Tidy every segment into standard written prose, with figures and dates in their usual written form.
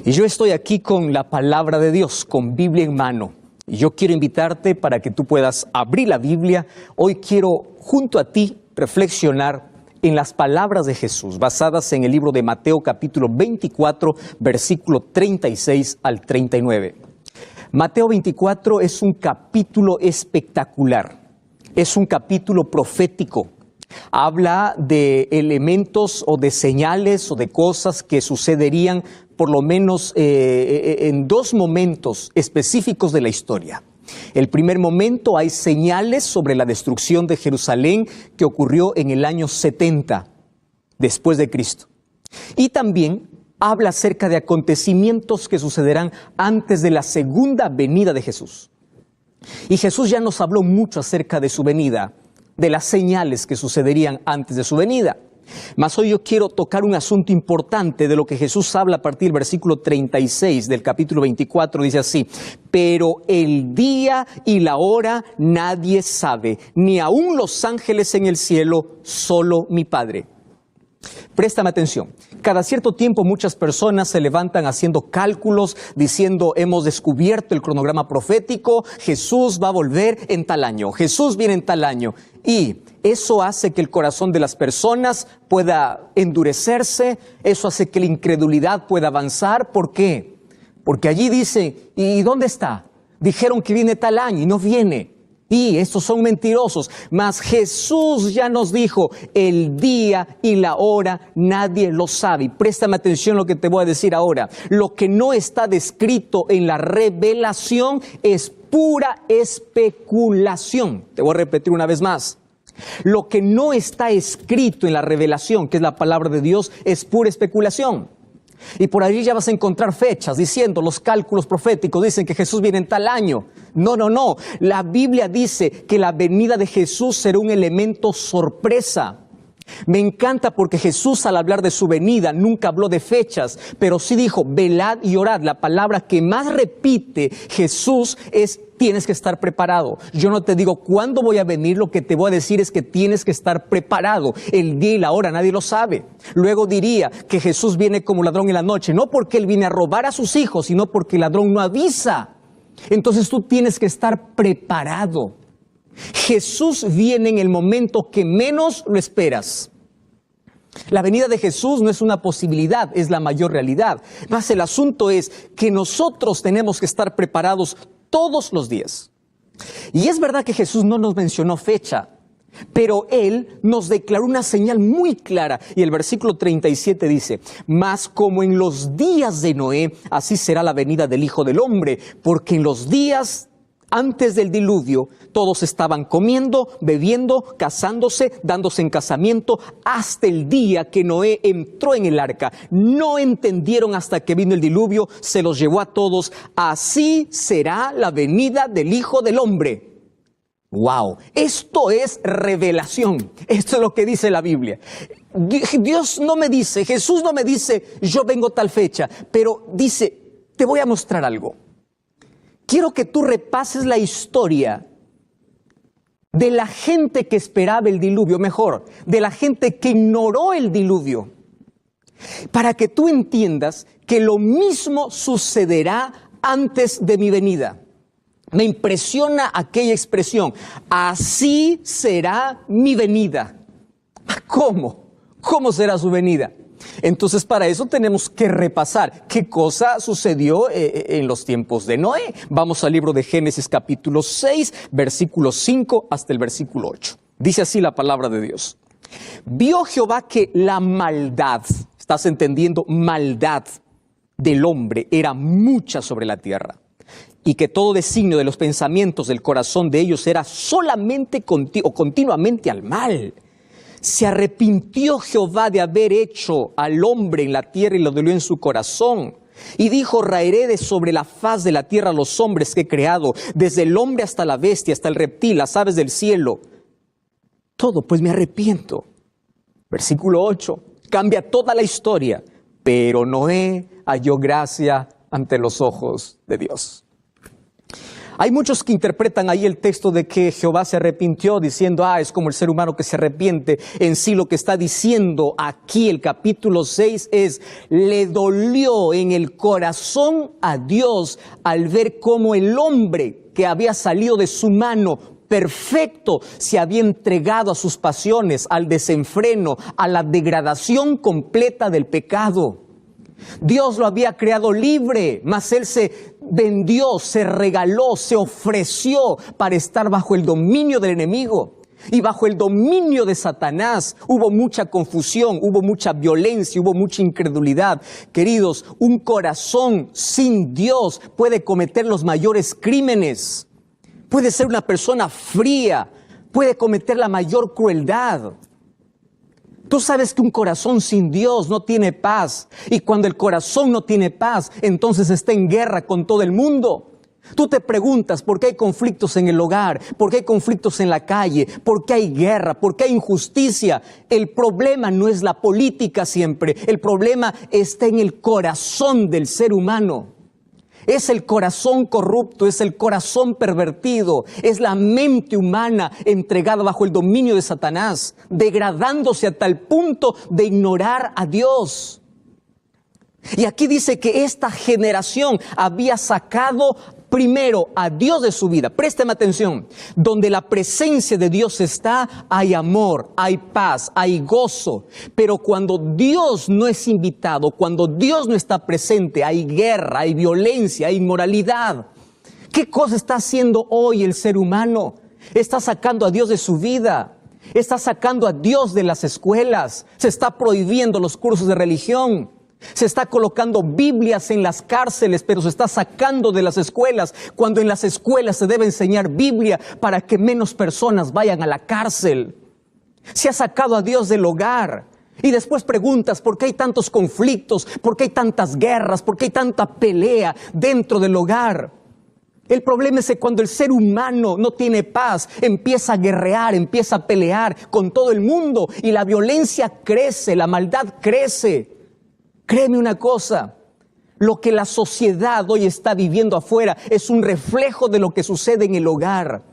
Y yo estoy aquí con la palabra de Dios, con Biblia en mano. Y yo quiero invitarte para que tú puedas abrir la Biblia. Hoy quiero junto a ti reflexionar en las palabras de Jesús, basadas en el libro de Mateo capítulo 24, versículo 36 al 39. Mateo 24 es un capítulo espectacular, es un capítulo profético. Habla de elementos o de señales o de cosas que sucederían por lo menos en dos momentos específicos de la historia. El primer momento, hay señales sobre la destrucción de Jerusalén que ocurrió en el año 70 después de Cristo. Y también habla acerca de acontecimientos que sucederán antes de la segunda venida de Jesús. Y Jesús ya nos habló mucho acerca de su venida, de las señales que sucederían antes de su venida. Mas hoy yo quiero tocar un asunto importante de lo que Jesús habla a partir del versículo 36 del capítulo 24. Dice así: pero el día y la hora nadie sabe, ni aun los ángeles en el cielo, solo mi Padre. Préstame atención. Cada cierto tiempo muchas personas se levantan haciendo cálculos, diciendo: hemos descubierto el cronograma profético, Jesús va a volver en tal año, Jesús viene en tal año. Y eso hace que el corazón de las personas pueda endurecerse, eso hace que la incredulidad pueda avanzar. ¿Por qué? Porque allí dice: ¿y dónde está? Dijeron que viene tal año y no viene. Y estos son mentirosos. Mas Jesús ya nos dijo: el día y la hora nadie lo sabe. Y préstame atención a lo que te voy a decir ahora. Lo que no está descrito en la revelación es pura especulación. Te voy a repetir una vez más. Lo que no está escrito en la revelación, que es la palabra de Dios, es pura especulación. Y por allí ya vas a encontrar fechas diciendo: los cálculos proféticos dicen que Jesús viene en tal año. No. La Biblia dice que la venida de Jesús será un elemento sorpresa. Me encanta porque Jesús, al hablar de su venida, nunca habló de fechas, pero sí dijo: velad y orad. La palabra que más repite Jesús es: tienes que estar preparado. Yo no te digo cuándo voy a venir, lo que te voy a decir es que tienes que estar preparado. El día y la hora nadie lo sabe. Luego diría que Jesús viene como ladrón en la noche, no porque Él viene a robar a sus hijos, sino porque el ladrón no avisa. Entonces tú tienes que estar preparado. Jesús viene en el momento que menos lo esperas. La venida de Jesús no es una posibilidad, es la mayor realidad. Más el asunto es que nosotros tenemos que estar preparados todos los días. Y es verdad que Jesús no nos mencionó fecha, pero Él nos declaró una señal muy clara. Y el versículo 37 dice: mas como en los días de Noé, así será la venida del Hijo del Hombre, porque en los días antes del diluvio, todos estaban comiendo, bebiendo, casándose, dándose en casamiento, hasta el día que Noé entró en el arca. No entendieron hasta que vino el diluvio, se los llevó a todos. Así será la venida del Hijo del Hombre. ¡Wow! Esto es revelación. Esto es lo que dice la Biblia. Dios no me dice, Jesús no me dice: yo vengo tal fecha, pero dice: te voy a mostrar algo. Quiero que tú repases la historia de la gente que esperaba el diluvio, mejor, de la gente que ignoró el diluvio, para que tú entiendas que lo mismo sucederá antes de mi venida. Me impresiona aquella expresión: así será mi venida. ¿Cómo? ¿Cómo será su venida? Entonces, para eso tenemos que repasar qué cosa sucedió en los tiempos de Noé. Vamos al libro de Génesis capítulo 6, versículo 5 hasta el versículo 8. Dice así la palabra de Dios: vio Jehová que la maldad, ¿estás entendiendo? Maldad del hombre era mucha sobre la tierra, y que todo designio de los pensamientos del corazón de ellos era solamente continuamente al mal. Se arrepintió Jehová de haber hecho al hombre en la tierra y lo dolió en su corazón. Y dijo: raeré de sobre la faz de la tierra a los hombres que he creado, desde el hombre hasta la bestia, hasta el reptil, las aves del cielo. Todo, pues me arrepiento. Versículo 8, cambia toda la historia. Pero Noé halló gracia ante los ojos de Dios. Hay muchos que interpretan ahí el texto de que Jehová se arrepintió diciendo, es como el ser humano que se arrepiente. En sí lo que está diciendo aquí el capítulo 6 es, le dolió en el corazón a Dios al ver cómo el hombre que había salido de su mano perfecto se había entregado a sus pasiones, al desenfreno, a la degradación completa del pecado. Dios lo había creado libre, mas Él se vendió, se regaló, se ofreció para estar bajo el dominio del enemigo. Y bajo el dominio de Satanás hubo mucha confusión, hubo mucha violencia, hubo mucha incredulidad. Queridos, un corazón sin Dios puede cometer los mayores crímenes. Puede ser una persona fría, puede cometer la mayor crueldad. Tú sabes que un corazón sin Dios no tiene paz. Y cuando el corazón no tiene paz, entonces está en guerra con todo el mundo. Tú te preguntas por qué hay conflictos en el hogar, por qué hay conflictos en la calle, por qué hay guerra, por qué hay injusticia. El problema no es la política siempre, el problema está en el corazón del ser humano. Es el corazón corrupto, es el corazón pervertido, es la mente humana entregada bajo el dominio de Satanás, degradándose a tal punto de ignorar a Dios. Y aquí dice que esta generación había sacado primero a Dios de su vida. Présteme atención. Donde la presencia de Dios está, hay amor, hay paz, hay gozo. Pero cuando Dios no es invitado, cuando Dios no está presente, hay guerra, hay violencia, hay inmoralidad. ¿Qué cosa está haciendo hoy el ser humano? Está sacando a Dios de su vida. Está sacando a Dios de las escuelas. Se está prohibiendo los cursos de religión. Se está colocando Biblias en las cárceles, pero se está sacando de las escuelas, cuando en las escuelas se debe enseñar Biblia para que menos personas vayan a la cárcel. Se ha sacado a Dios del hogar. Y después preguntas, ¿por qué hay tantos conflictos? ¿Por qué hay tantas guerras? ¿Por qué hay tanta pelea dentro del hogar? El problema es que cuando el ser humano no tiene paz, empieza a guerrear, empieza a pelear con todo el mundo y la violencia crece, la maldad crece. Créeme una cosa, lo que la sociedad hoy está viviendo afuera es un reflejo de lo que sucede en el hogar.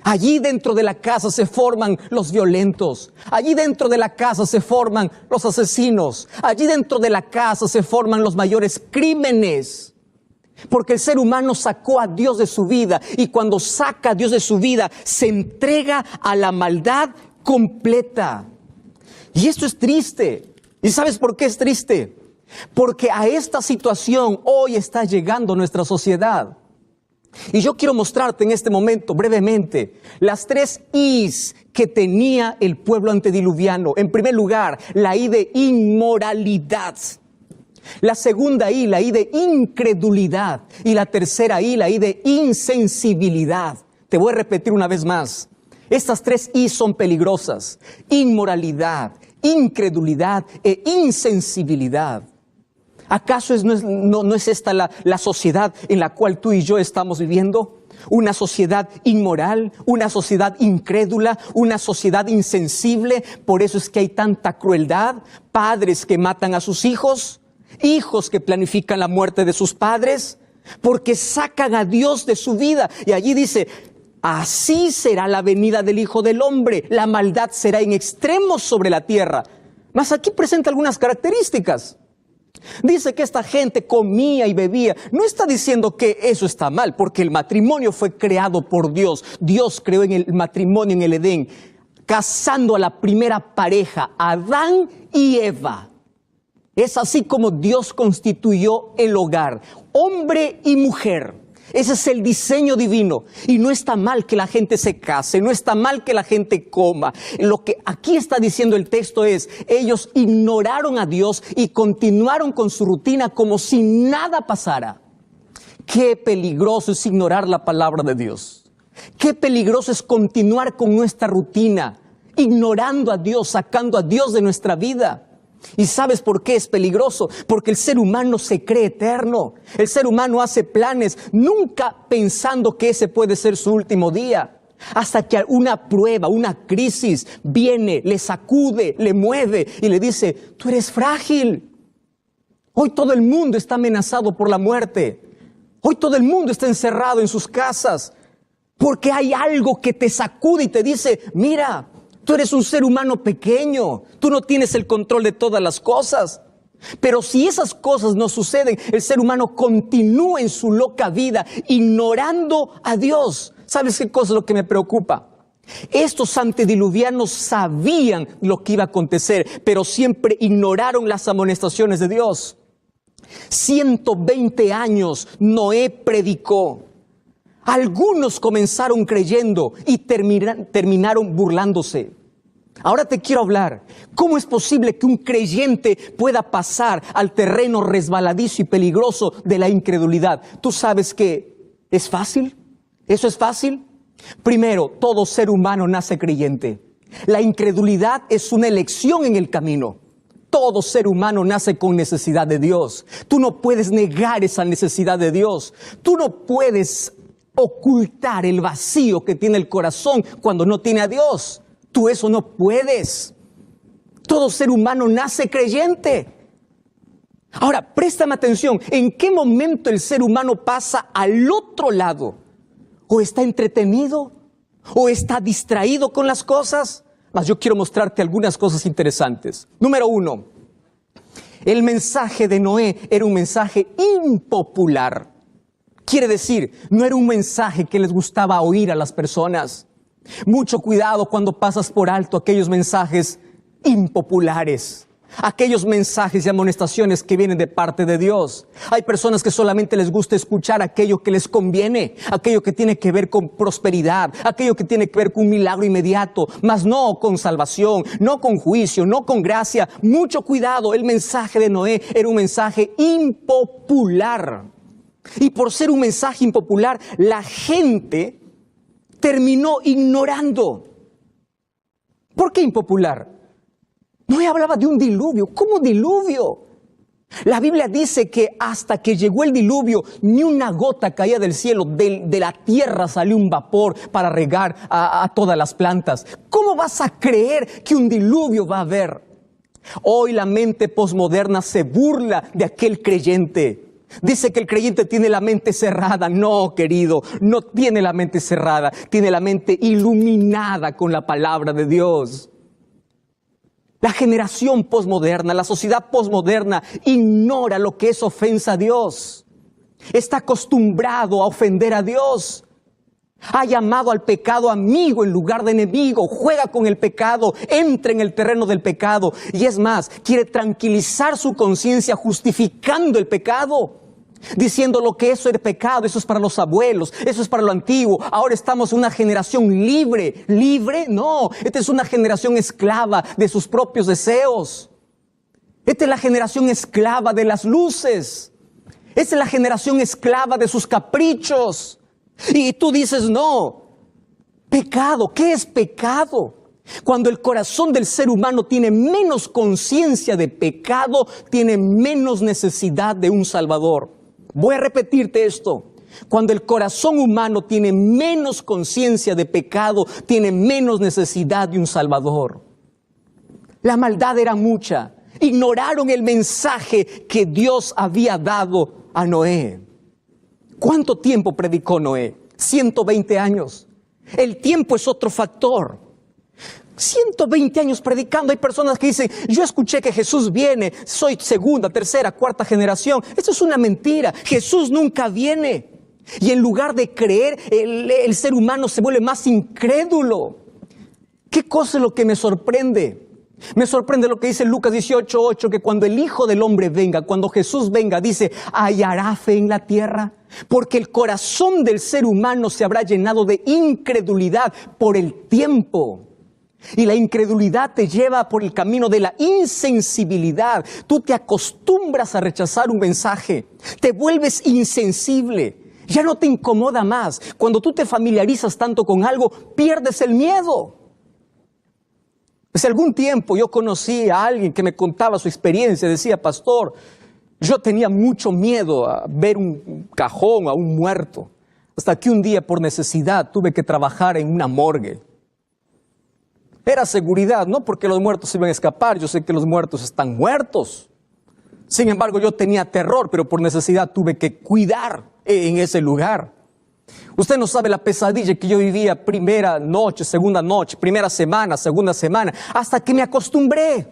Allí dentro de la casa se forman los violentos, allí dentro de la casa se forman los asesinos, allí dentro de la casa se forman los mayores crímenes. Porque el ser humano sacó a Dios de su vida y cuando saca a Dios de su vida se entrega a la maldad completa. Y esto es triste. ¿Y sabes por qué es triste? Porque a esta situación hoy está llegando nuestra sociedad. Y yo quiero mostrarte en este momento brevemente las 3 I's que tenía el pueblo antediluviano. En primer lugar, la I de inmoralidad. La segunda I, la I de incredulidad. Y la tercera I, la I de insensibilidad. Te voy a repetir una vez más. Estas 3 I son peligrosas. Inmoralidad, incredulidad e insensibilidad. ¿Acaso no es esta la sociedad en la cual tú y yo estamos viviendo? Una sociedad inmoral, una sociedad incrédula, una sociedad insensible. Por eso es que hay tanta crueldad. Padres que matan a sus hijos, hijos que planifican la muerte de sus padres, porque sacan a Dios de su vida. Y allí dice, así será la venida del Hijo del Hombre. La maldad será en extremos sobre la tierra. Mas aquí presenta algunas características. Dice que esta gente comía y bebía. No está diciendo que eso está mal, porque el matrimonio fue creado por Dios. Dios creó en el matrimonio en el Edén, casando a la primera pareja, Adán y Eva. Es así como Dios constituyó el hogar, hombre y mujer. Ese es el diseño divino. Y no está mal que la gente se case, no está mal que la gente coma. Lo que aquí está diciendo el texto es, ellos ignoraron a Dios y continuaron con su rutina como si nada pasara. Qué peligroso es ignorar la palabra de Dios. Qué peligroso es continuar con nuestra rutina, ignorando a Dios, sacando a Dios de nuestra vida. ¿Y sabes por qué es peligroso? Porque el ser humano se cree eterno. El ser humano hace planes, nunca pensando que ese puede ser su último día. Hasta que una prueba, una crisis viene, le sacude, le mueve y le dice, tú eres frágil. Hoy todo el mundo está amenazado por la muerte. Hoy todo el mundo está encerrado en sus casas porque hay algo que te sacude y te dice, mira, tú eres un ser humano pequeño, tú no tienes el control de todas las cosas. Pero si esas cosas no suceden, el ser humano continúa en su loca vida, ignorando a Dios. ¿Sabes qué cosa es lo que me preocupa? Estos antediluvianos sabían lo que iba a acontecer, pero siempre ignoraron las amonestaciones de Dios. 120 años Noé predicó. Algunos comenzaron creyendo y terminaron burlándose. Ahora te quiero hablar. ¿Cómo es posible que un creyente pueda pasar al terreno resbaladizo y peligroso de la incredulidad? ¿Tú sabes que es fácil? ¿Eso es fácil? Primero, todo ser humano nace creyente. La incredulidad es una elección en el camino. Todo ser humano nace con necesidad de Dios. Tú no puedes negar esa necesidad de Dios. Tú no puedes ocultar el vacío que tiene el corazón cuando no tiene a Dios. Tú eso no puedes. Todo ser humano nace creyente. Ahora, préstame atención. ¿En qué momento el ser humano pasa al otro lado? ¿O está entretenido? ¿O está distraído con las cosas? Mas yo quiero mostrarte algunas cosas interesantes. Número 1. El mensaje de Noé era un mensaje impopular. Quiere decir, no era un mensaje que les gustaba oír a las personas. Mucho cuidado cuando pasas por alto aquellos mensajes impopulares, aquellos mensajes y amonestaciones que vienen de parte de Dios. Hay personas que solamente les gusta escuchar aquello que les conviene, aquello que tiene que ver con prosperidad, aquello que tiene que ver con un milagro inmediato, mas no con salvación, no con juicio, no con gracia. Mucho cuidado, el mensaje de Noé era un mensaje impopular. Y por ser un mensaje impopular, la gente terminó ignorando. ¿Por qué impopular? Noé hablaba de un diluvio. ¿Cómo diluvio? La Biblia dice que hasta que llegó el diluvio, ni una gota caía del cielo. De la tierra salió un vapor para regar a todas las plantas. ¿Cómo vas a creer que un diluvio va a haber? Hoy la mente posmoderna se burla de aquel creyente. Dice que el creyente tiene la mente cerrada. No, querido, no tiene la mente cerrada. Tiene la mente iluminada con la palabra de Dios. La generación posmoderna, la sociedad posmoderna ignora lo que es ofensa a Dios. Está acostumbrado a ofender a Dios. Ha llamado al pecado amigo en lugar de enemigo. Juega con el pecado, entra en el terreno del pecado. Y es más, quiere tranquilizar su conciencia justificando el pecado. Diciendo lo que eso es pecado, eso es para los abuelos, eso es para lo antiguo. Ahora estamos en una generación libre. ¿Libre? No, esta es una generación esclava de sus propios deseos. Esta es la generación esclava de las luces. Esta es la generación esclava de sus caprichos. Y tú dices, no, pecado, ¿qué es pecado? Cuando el corazón del ser humano tiene menos conciencia de pecado, tiene menos necesidad de un Salvador. Voy a repetirte esto. Cuando el corazón humano tiene menos conciencia de pecado, tiene menos necesidad de un Salvador. La maldad era mucha. Ignoraron el mensaje que Dios había dado a Noé. ¿Cuánto tiempo predicó Noé? 120 años. El tiempo es otro factor. 120 años predicando. Hay personas que dicen, yo escuché que Jesús viene, soy segunda, tercera, cuarta generación. Esto es una mentira. Jesús nunca viene. Y en lugar de creer, el ser humano se vuelve más incrédulo. ¿Qué cosa es lo que me sorprende? Me sorprende lo que dice Lucas 18:8, que cuando el Hijo del Hombre venga, cuando Jesús venga, dice, ¿hallará fe en la tierra? Porque el corazón del ser humano se habrá llenado de incredulidad por el tiempo. Y la incredulidad te lleva por el camino de la insensibilidad. Tú te acostumbras a rechazar un mensaje, te vuelves insensible, ya no te incomoda más. Cuando tú te familiarizas tanto con algo, pierdes el miedo. Hace algún tiempo yo conocí a alguien que me contaba su experiencia. Decía, pastor, yo tenía mucho miedo a ver un cajón, a un muerto. Hasta que un día por necesidad tuve que trabajar en una morgue. Era seguridad, no porque los muertos se iban a escapar. Yo sé que los muertos están muertos. Sin embargo, yo tenía terror, pero por necesidad tuve que cuidar en ese lugar. Usted no sabe la pesadilla que yo vivía primera noche, segunda noche, primera semana, segunda semana, hasta que me acostumbré.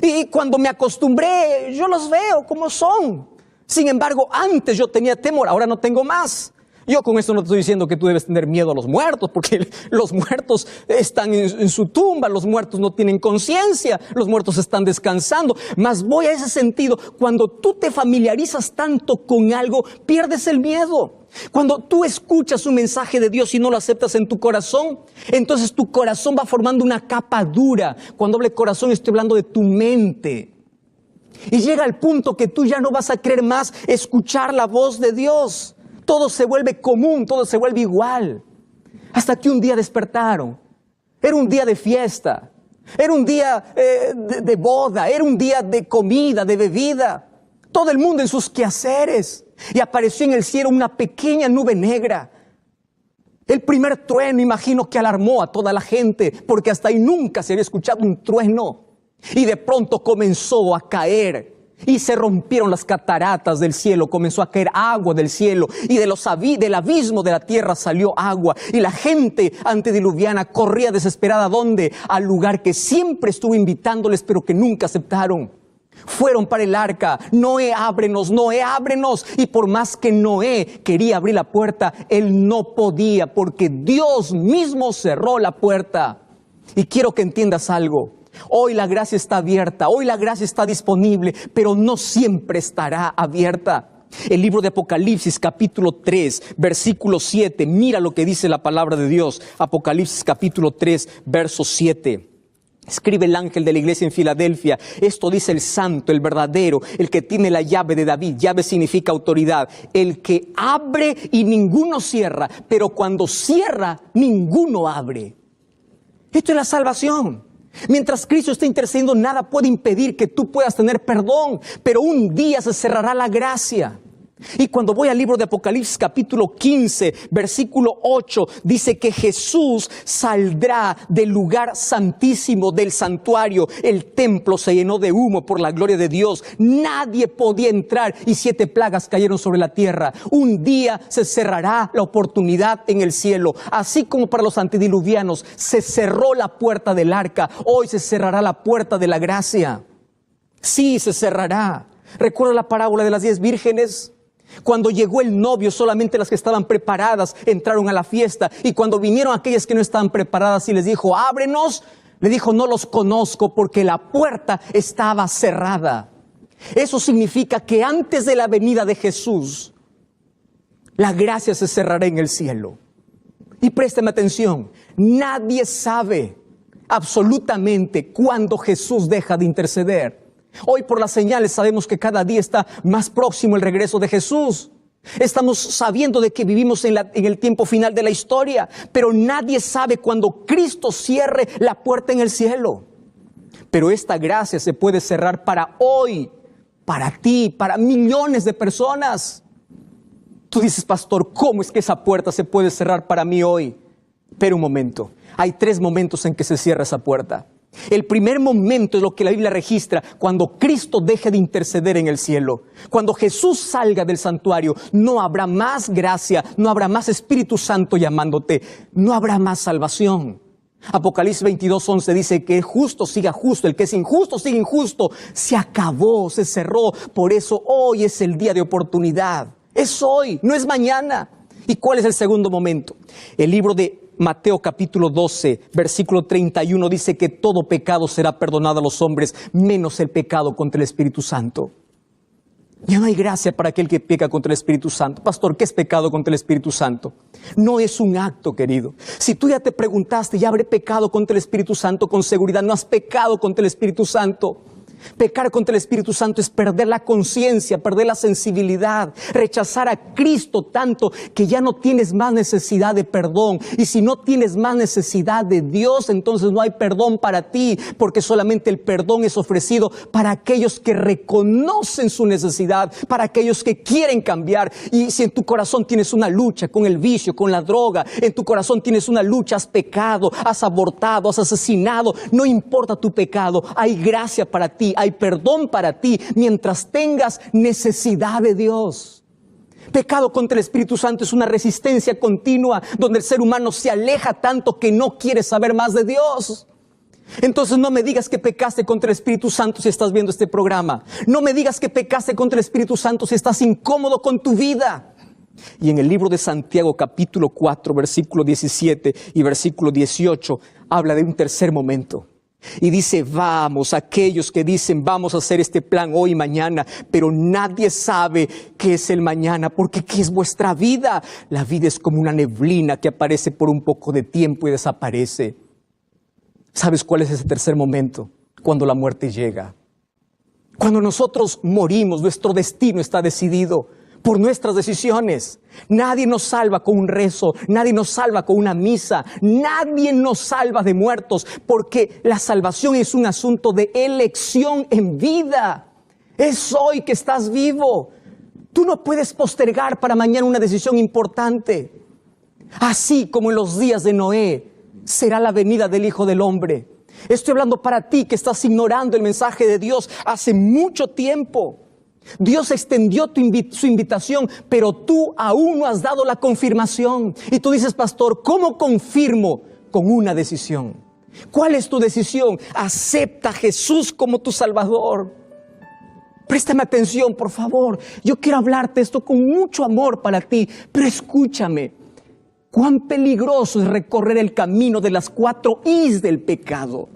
Y cuando me acostumbré, yo los veo como son. Sin embargo, antes yo tenía temor, ahora no tengo más. Yo con esto no te estoy diciendo que tú debes tener miedo a los muertos, porque los muertos están en su tumba, los muertos no tienen conciencia, los muertos están descansando. Mas voy a ese sentido, cuando tú te familiarizas tanto con algo, pierdes el miedo. Cuando tú escuchas un mensaje de Dios y no lo aceptas en tu corazón, entonces tu corazón va formando una capa dura. Cuando hablo de corazón estoy hablando de tu mente. Y llega al punto que tú ya no vas a querer más escuchar la voz de Dios. Todo se vuelve común, todo se vuelve igual. Hasta que un día despertaron. Era un día de fiesta. Era un día de boda. Era un día de comida, de bebida. Todo el mundo en sus quehaceres. Y apareció en el cielo una pequeña nube negra. El primer trueno, imagino que alarmó a toda la gente, porque hasta ahí nunca se había escuchado un trueno. Y de pronto comenzó a caer. Y se rompieron las cataratas del cielo, comenzó a caer agua del cielo y del abismo de la tierra salió agua. Y la gente antediluviana corría desesperada, ¿a dónde? Al lugar que siempre estuvo invitándoles, pero que nunca aceptaron. Fueron para el arca. Noé, ábrenos, Noé, ábrenos. Y por más que Noé quería abrir la puerta, él no podía, porque Dios mismo cerró la puerta. Y quiero que entiendas algo. Hoy la gracia está abierta, hoy la gracia está disponible, pero no siempre estará abierta. El libro de Apocalipsis capítulo 3, versículo 7, mira lo que dice la palabra de Dios. Apocalipsis capítulo 3, verso 7. Escribe el ángel de la iglesia en Filadelfia, esto dice el santo, el verdadero, el que tiene la llave de David. Llave significa autoridad, el que abre y ninguno cierra, pero cuando cierra, ninguno abre. Esto es la salvación. Mientras Cristo está intercediendo, nada puede impedir que tú puedas tener perdón, pero un día se cerrará la gracia. Y cuando voy al libro de Apocalipsis capítulo 15, versículo 8, dice que Jesús saldrá del lugar santísimo del santuario. El templo se llenó de humo por la gloria de Dios. Nadie podía entrar y 7 plagas cayeron sobre la tierra. Un día se cerrará la oportunidad en el cielo. Así como para los antediluvianos se cerró la puerta del arca, hoy se cerrará la puerta de la gracia. Sí, se cerrará. ¿Recuerda la parábola de las 10 vírgenes? Cuando llegó el novio, solamente las que estaban preparadas entraron a la fiesta. Y cuando vinieron aquellas que no estaban preparadas y les dijo, ábrenos, le dijo, no los conozco, porque la puerta estaba cerrada. Eso significa que antes de la venida de Jesús, la gracia se cerrará en el cielo. Y présteme atención, nadie sabe absolutamente cuándo Jesús deja de interceder. Hoy por las señales sabemos que cada día está más próximo el regreso de Jesús. Estamos sabiendo de que vivimos en el tiempo final de la historia, pero nadie sabe cuándo Cristo cierre la puerta en el cielo. Pero esta gracia se puede cerrar para hoy, para ti, para millones de personas. Tú dices, pastor, ¿cómo es que esa puerta se puede cerrar para mí hoy? Pero un momento, hay 3 momentos en que se cierra esa puerta. El primer momento es lo que la Biblia registra, cuando Cristo deje de interceder en el cielo. Cuando Jesús salga del santuario, no habrá más gracia, no habrá más Espíritu Santo llamándote, no habrá más salvación. Apocalipsis 22:11 dice que el justo siga justo, el que es injusto siga injusto. Se acabó, se cerró. Por eso hoy es el día de oportunidad. Es hoy, no es mañana. ¿Y cuál es el segundo momento? El libro de Mateo capítulo 12, versículo 31 dice que todo pecado será perdonado a los hombres, menos el pecado contra el Espíritu Santo. Ya no hay gracia para aquel que peca contra el Espíritu Santo. Pastor, ¿qué es pecado contra el Espíritu Santo? No es un acto, querido. Si tú ya te preguntaste, ¿ya habré pecado contra el Espíritu Santo? Con seguridad no has pecado contra el Espíritu Santo. Pecar contra el Espíritu Santo es perder la conciencia, perder la sensibilidad, rechazar a Cristo tanto que ya no tienes más necesidad de perdón. Y si no tienes más necesidad de Dios, entonces no hay perdón para ti, porque solamente el perdón es ofrecido para aquellos que reconocen su necesidad, para aquellos que quieren cambiar. Y si en tu corazón tienes una lucha con el vicio, con la droga, en tu corazón tienes una lucha, has pecado, has abortado, has asesinado, no importa tu pecado, hay gracia para ti. ti, hay perdón para ti mientras tengas necesidad de Dios. Pecado contra el Espíritu Santo es una resistencia continua donde el ser humano se aleja tanto que no quiere saber más de Dios. Entonces no me digas que pecaste contra el Espíritu Santo si estás viendo este programa. No me digas que pecaste contra el Espíritu Santo si estás incómodo con tu vida. Y en el libro de Santiago capítulo 4 versículo 17 y versículo 18 habla de un tercer momento. Y dice, vamos, aquellos que dicen vamos a hacer este plan hoy y mañana, pero nadie sabe qué es el mañana, porque ¿qué es vuestra vida? La vida es como una neblina que aparece por un poco de tiempo y desaparece. ¿Sabes cuál es ese tercer momento? Cuando la muerte llega. Cuando nosotros morimos, nuestro destino está decidido por nuestras decisiones. Nadie nos salva con un rezo, nadie nos salva con una misa, nadie nos salva de muertos, porque la salvación es un asunto de elección en vida. Es hoy que estás vivo. Tú no puedes postergar para mañana una decisión importante. Así como en los días de Noé, será la venida del Hijo del Hombre. Estoy hablando para ti que estás ignorando el mensaje de Dios hace mucho tiempo. Dios extendió su invitación, pero tú aún no has dado la confirmación. Y tú dices, pastor, ¿cómo confirmo? Con una decisión. ¿Cuál es tu decisión? Acepta a Jesús como tu Salvador. Préstame atención, por favor. Yo quiero hablarte esto con mucho amor para ti, pero escúchame. Cuán peligroso es recorrer el camino de las 4 I's del pecado.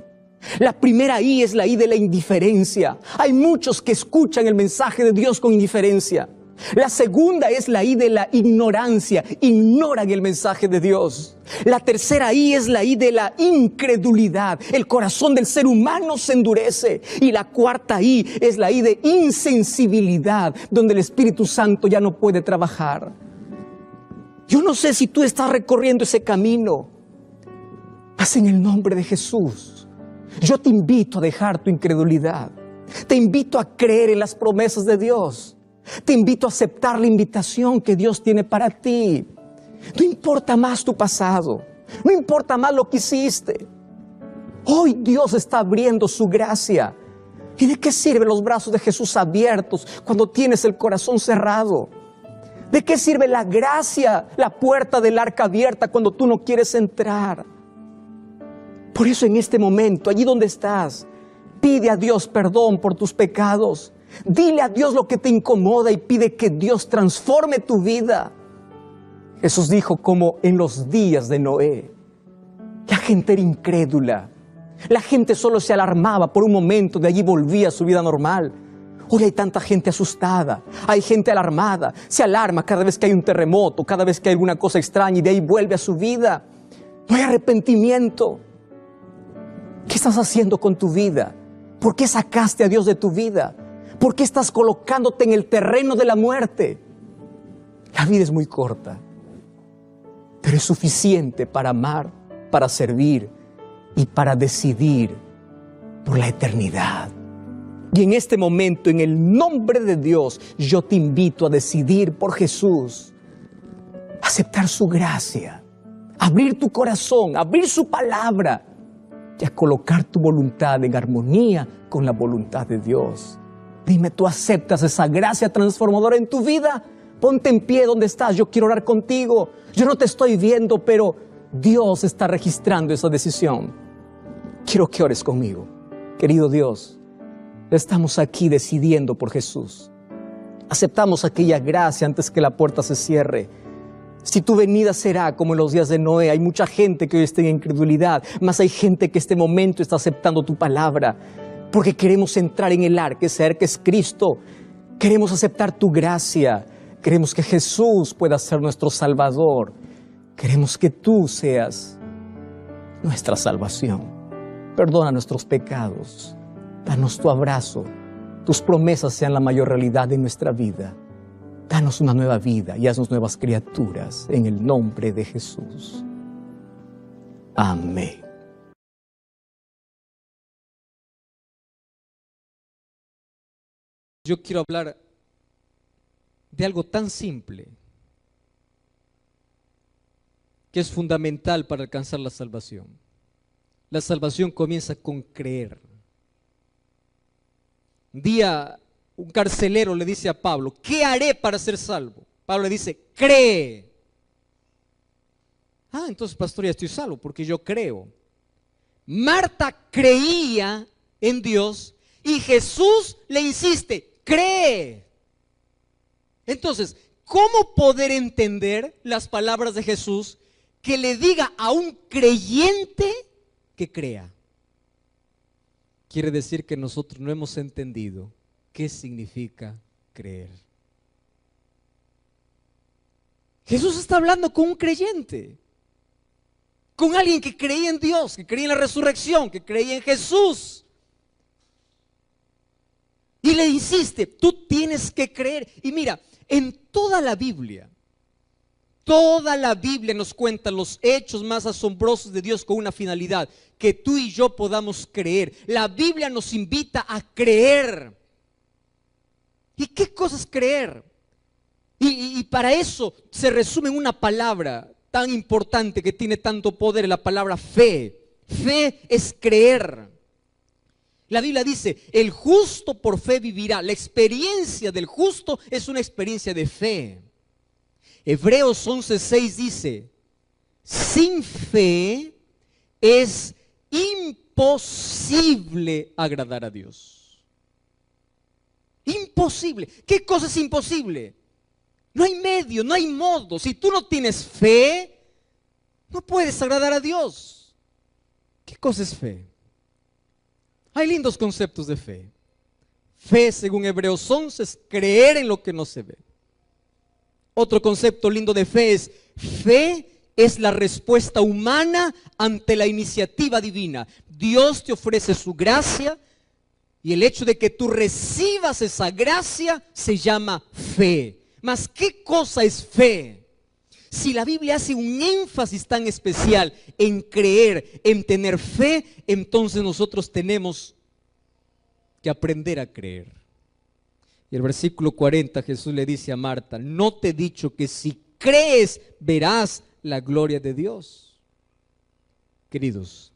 La primera I es la I de la indiferencia. Hay muchos que escuchan el mensaje de Dios con indiferencia. La segunda es la I de la ignorancia. Ignoran el mensaje de Dios. La tercera I es la I de la incredulidad. El corazón del ser humano se endurece. Y la cuarta I es la I de insensibilidad, donde el Espíritu Santo ya no puede trabajar. Yo no sé si tú estás recorriendo ese camino. Haz en el nombre de Jesús. Yo te invito a dejar tu incredulidad. Te invito a creer en las promesas de Dios. Te invito a aceptar la invitación que Dios tiene para ti. No importa más tu pasado. No importa más lo que hiciste. Hoy Dios está abriendo su gracia. ¿Y de qué sirven los brazos de Jesús abiertos cuando tienes el corazón cerrado? ¿De qué sirve la gracia, la puerta del arca abierta cuando tú no quieres entrar? Por eso en este momento, allí donde estás, pide a Dios perdón por tus pecados. Dile a Dios lo que te incomoda y pide que Dios transforme tu vida. Jesús dijo como en los días de Noé. La gente era incrédula. La gente solo se alarmaba por un momento, de allí volvía a su vida normal. Hoy hay tanta gente asustada, hay gente alarmada, se alarma cada vez que hay un terremoto, cada vez que hay alguna cosa extraña y de ahí vuelve a su vida. No hay arrepentimiento. ¿Qué estás haciendo con tu vida? ¿Por qué sacaste a Dios de tu vida? ¿Por qué estás colocándote en el terreno de la muerte? La vida es muy corta, pero es suficiente para amar, para servir y para decidir por la eternidad. Y en este momento, en el nombre de Dios, yo te invito a decidir por Jesús, aceptar su gracia, abrir tu corazón, abrir su palabra y a colocar tu voluntad en armonía con la voluntad de Dios. Dime, ¿tú aceptas esa gracia transformadora en tu vida? Ponte en pie donde estás, yo quiero orar contigo. Yo no te estoy viendo, pero Dios está registrando esa decisión. Quiero que ores conmigo. Querido Dios, estamos aquí decidiendo por Jesús. Aceptamos aquella gracia antes que la puerta se cierre. Si tu venida será como en los días de Noé, hay mucha gente que hoy está en incredulidad, mas hay gente que este momento está aceptando tu palabra, porque queremos entrar en el arca, ese arca es Cristo. Queremos aceptar tu gracia, queremos que Jesús pueda ser nuestro Salvador, queremos que tú seas nuestra salvación. Perdona nuestros pecados. Danos tu abrazo, tus promesas sean la mayor realidad de nuestra vida. Danos una nueva vida y haznos nuevas criaturas en el nombre de Jesús. Amén. Yo quiero hablar de algo tan simple que es fundamental para alcanzar la salvación. La salvación comienza con creer. Un día un carcelero le dice a Pablo, ¿qué haré para ser salvo? Pablo le dice, cree. Ah, entonces pastor, ya estoy salvo porque yo creo. Marta creía en Dios y Jesús le insiste, cree. Entonces, ¿cómo poder entender las palabras de Jesús que le diga a un creyente que crea? Quiere decir que nosotros no hemos entendido qué significa creer. Jesús está hablando con un creyente, con alguien que creía en Dios, que creía en la resurrección, que creía en Jesús. Y le insiste, tú tienes que creer. Y mira, en toda la Biblia nos cuenta los hechos más asombrosos de Dios con una finalidad, que tú y yo podamos creer. La Biblia nos invita a creer. ¿Y qué cosa es creer? Y para eso se resume en una palabra tan importante que tiene tanto poder, la palabra fe. Fe es creer. La Biblia dice, el justo por fe vivirá. La experiencia del justo es una experiencia de fe. Hebreos 11:6 dice, sin fe es imposible agradar a Dios. Imposible. ¿Qué cosa es imposible? No hay medio, no hay modo. Si tú no tienes fe, no puedes agradar a Dios. ¿Qué cosa es fe? Hay lindos conceptos de fe. Fe, según Hebreos 11, es creer en lo que no se ve. Otro concepto lindo de fe es la respuesta humana ante la iniciativa divina. Dios te ofrece su gracia y el hecho de que tú recibas esa gracia se llama fe. Mas, ¿qué cosa es fe? Si la Biblia hace un énfasis tan especial en creer, en tener fe, entonces nosotros tenemos que aprender a creer. Y el versículo 40, Jesús le dice a Marta, ¿no te he dicho que si crees verás la gloria de Dios? Queridos,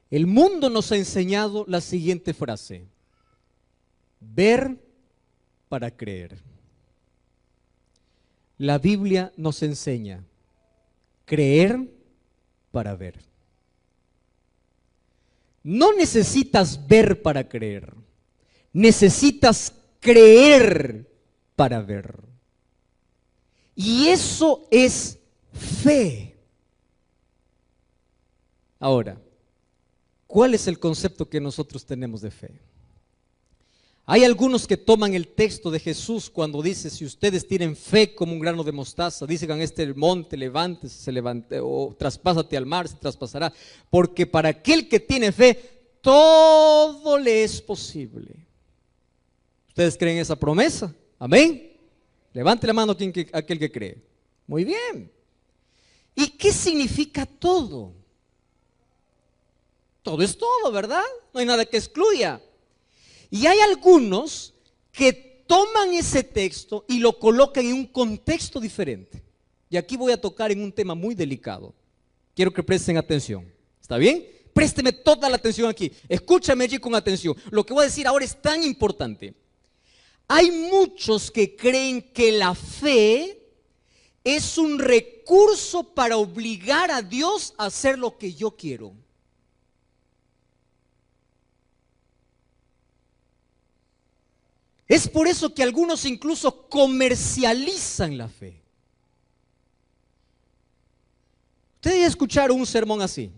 el mundo nos ha enseñado la siguiente frase: ver para creer. La Biblia nos enseña creer para ver. No necesitas ver para creer, necesitas creer para ver. Y eso es fe. Ahora, ¿cuál es el concepto que nosotros tenemos de fe? Hay algunos que toman el texto de Jesús cuando dice, si ustedes tienen fe como un grano de mostaza, dicen a este monte, levántese, se levante, o traspásate al mar, se traspasará, porque para aquel que tiene fe, todo le es posible. ¿Ustedes creen esa promesa? Amén. Levante la mano aquel que cree. Muy bien. ¿Y qué significa todo? Todo es todo, ¿verdad? No hay nada que excluya. Y hay algunos que toman ese texto y lo colocan en un contexto diferente. Y aquí voy a tocar en un tema muy delicado. Quiero que presten atención. ¿Está bien? Présteme toda la atención aquí. Escúchame allí con atención. Lo que voy a decir ahora es tan importante. Hay muchos que creen que la fe es un recurso para obligar a Dios a hacer lo que yo quiero. Es por eso que algunos incluso comercializan la fe. Ustedes ya escucharon un sermón así.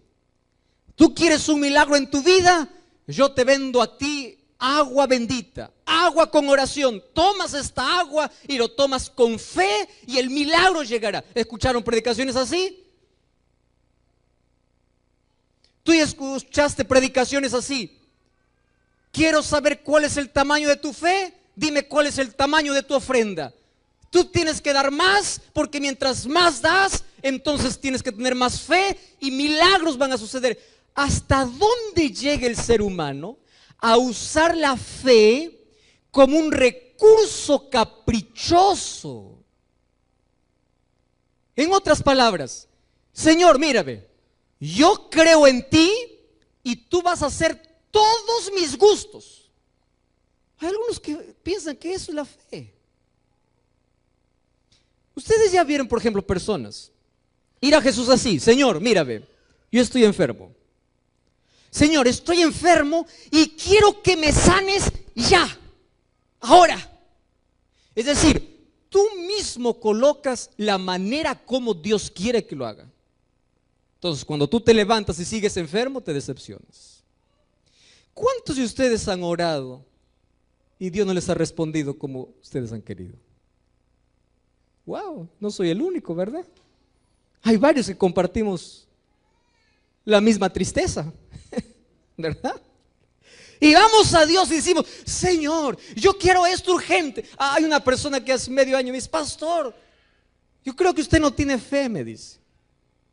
¿Tú quieres un milagro en tu vida? Yo te vendo a ti agua bendita, agua con oración. Tomas esta agua y lo tomas con fe y el milagro llegará. ¿Escucharon predicaciones así? Tú ya escuchaste predicaciones así. Quiero saber cuál es el tamaño de tu fe. Dime cuál es el tamaño de tu ofrenda. Tú tienes que dar más, porque mientras más das, entonces tienes que tener más fe y milagros van a suceder. ¿Hasta dónde llega el ser humano a usar la fe como un recurso caprichoso? En otras palabras, Señor, mírame, yo creo en ti y tú vas a hacer todos mis gustos. Hay algunos que piensan que eso es la fe. Ustedes ya vieron, por ejemplo, personas ir a Jesús así: Señor, mírame, yo estoy enfermo. Señor, estoy enfermo y quiero que me sanes ya, ahora. Es decir, tú mismo colocas la manera como Dios quiere que lo haga. Entonces, cuando tú te levantas y sigues enfermo, te decepcionas. ¿Cuántos de ustedes han orado y Dios no les ha respondido como ustedes han querido? Wow, no soy el único, ¿verdad? Hay varios que compartimos la misma tristeza, ¿verdad? Y vamos a Dios y decimos: Señor, yo quiero esto urgente. Hay una persona que hace medio año me dice: pastor, yo creo que usted no tiene fe, me dice.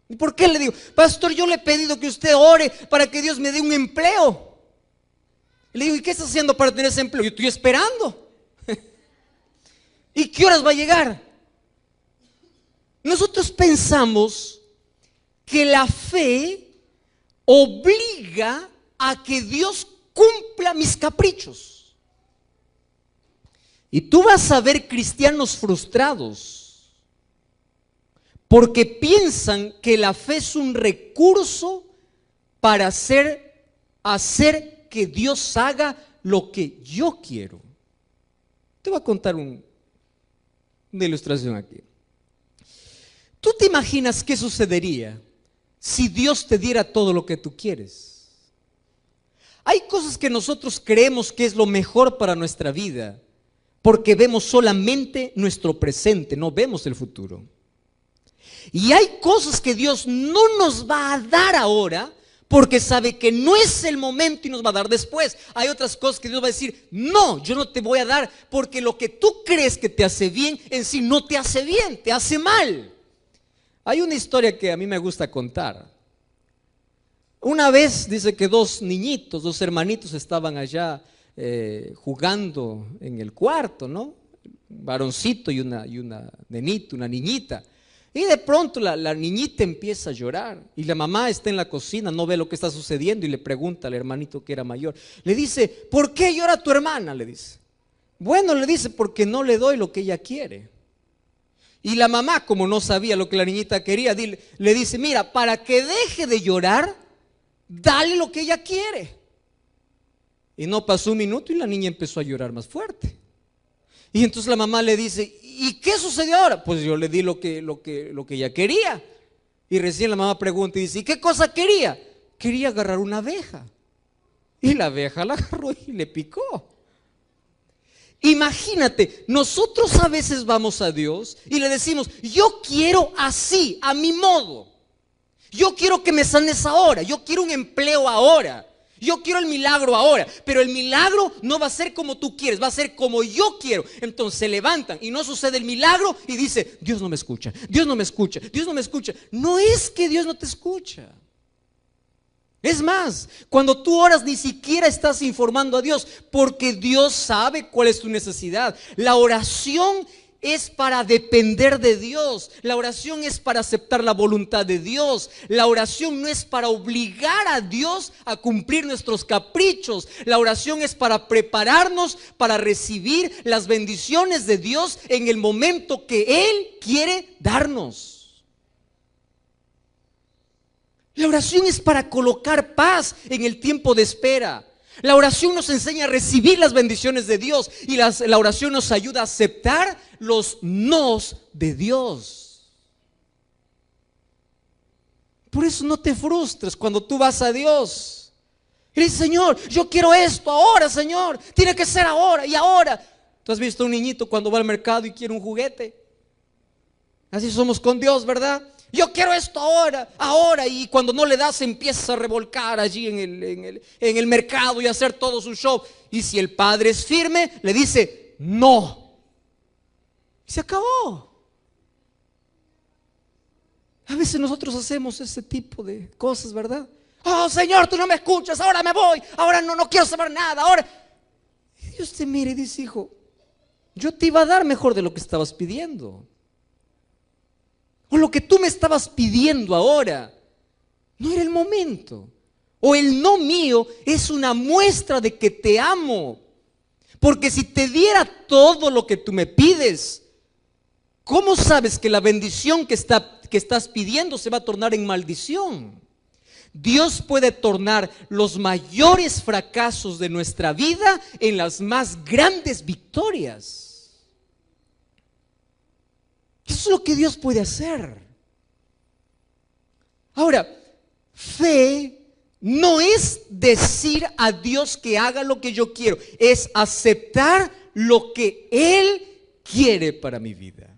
¿Y por qué? Le digo: pastor, yo le he pedido que usted ore para que Dios me dé un empleo. Le digo: ¿y qué está haciendo para tener ese empleo? Yo estoy esperando. ¿Y qué horas va a llegar? Nosotros pensamos que la fe obliga a que Dios cumpla mis caprichos. Y tú vas a ver cristianos frustrados porque piensan que la fe es un recurso para hacer que Dios haga lo que yo quiero. Te voy a contar una ilustración aquí. ¿Tú te imaginas qué sucedería si Dios te diera todo lo que tú quieres? Hay cosas que nosotros creemos que es lo mejor para nuestra vida porque vemos solamente nuestro presente, no vemos el futuro. Y hay cosas que Dios no nos va a dar ahora porque sabe que no es el momento y nos va a dar después. Hay otras cosas que Dios va a decir: no, yo no te voy a dar porque lo que tú crees que te hace bien en sí no te hace bien, te hace mal. Hay una historia que a mí me gusta contar. Una vez dice que dos hermanitos estaban allá jugando en el cuarto, ¿no? Un varoncito y una nenita, una niñita. Y de pronto la niñita empieza a llorar y la mamá está en la cocina, no ve lo que está sucediendo y le pregunta al hermanito que era mayor. Le dice: ¿por qué llora tu hermana? Le dice. Bueno, le dice: porque no le doy lo que ella quiere. Y la mamá, como no sabía lo que la niñita quería, le dice: mira, para que deje de llorar, dale lo que ella quiere. Y no pasó un minuto y la niña empezó a llorar más fuerte. Y entonces la mamá le dice: ¿y qué sucedió ahora? Pues yo le di lo que ella quería. Y recién la mamá pregunta y dice: ¿y qué cosa quería? Quería agarrar una abeja. Y la abeja la agarró y le picó. Imagínate, nosotros a veces vamos a Dios y le decimos: yo quiero así, a mi modo. Yo quiero que me sanes ahora, yo quiero un empleo ahora, yo quiero el milagro ahora. Pero el milagro no va a ser como tú quieres, va a ser como yo quiero. Entonces se levantan y no sucede el milagro y dice: Dios no me escucha, Dios no me escucha, Dios no me escucha. No es que Dios no te escucha. Es más, cuando tú oras ni siquiera estás informando a Dios, porque Dios sabe cuál es tu necesidad. La oración es para depender de Dios. La oración es para aceptar la voluntad de Dios. La oración no es para obligar a Dios a cumplir nuestros caprichos. La oración es para prepararnos para recibir las bendiciones de Dios en el momento que Él quiere darnos. La oración es para colocar paz en el tiempo de espera. La oración nos enseña a recibir las bendiciones de Dios y la oración nos ayuda a aceptar los nos de Dios. Por eso no te frustres cuando tú vas a Dios y le dices: Señor, yo quiero esto ahora, Señor, tiene que ser ahora y ahora. ¿Tú has visto a un niñito cuando va al mercado y quiere un juguete? Así somos con Dios, ¿verdad? Yo quiero esto ahora, y cuando no le das empieza a revolcar allí en el mercado y a hacer todo su show. Y si el padre es firme, le dice: no. Y se acabó. A veces nosotros hacemos ese tipo de cosas, ¿verdad? Oh, Señor, tú no me escuchas, ahora me voy, ahora no quiero saber nada, ahora. Y Dios te mira y dice: hijo, yo te iba a dar mejor de lo que estabas pidiendo. O lo que tú me estabas pidiendo ahora no era el momento. O el no mío es una muestra de que te amo. Porque si te diera todo lo que tú me pides, ¿cómo sabes que la bendición que estás pidiendo se va a tornar en maldición? Dios puede tornar los mayores fracasos de nuestra vida en las más grandes victorias. Eso es lo que Dios puede hacer. Ahora, fe no es decir a Dios que haga lo que yo quiero, es aceptar lo que Él quiere para mi vida.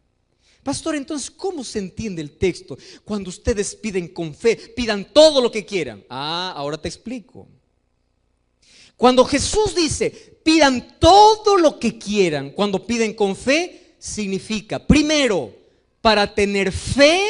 Pastor, entonces, ¿cómo se entiende el texto? Cuando ustedes piden con fe, pidan todo lo que quieran. Ahora te explico. Cuando Jesús dice, pidan todo lo que quieran, cuando piden con fe, significa, primero, para tener fe,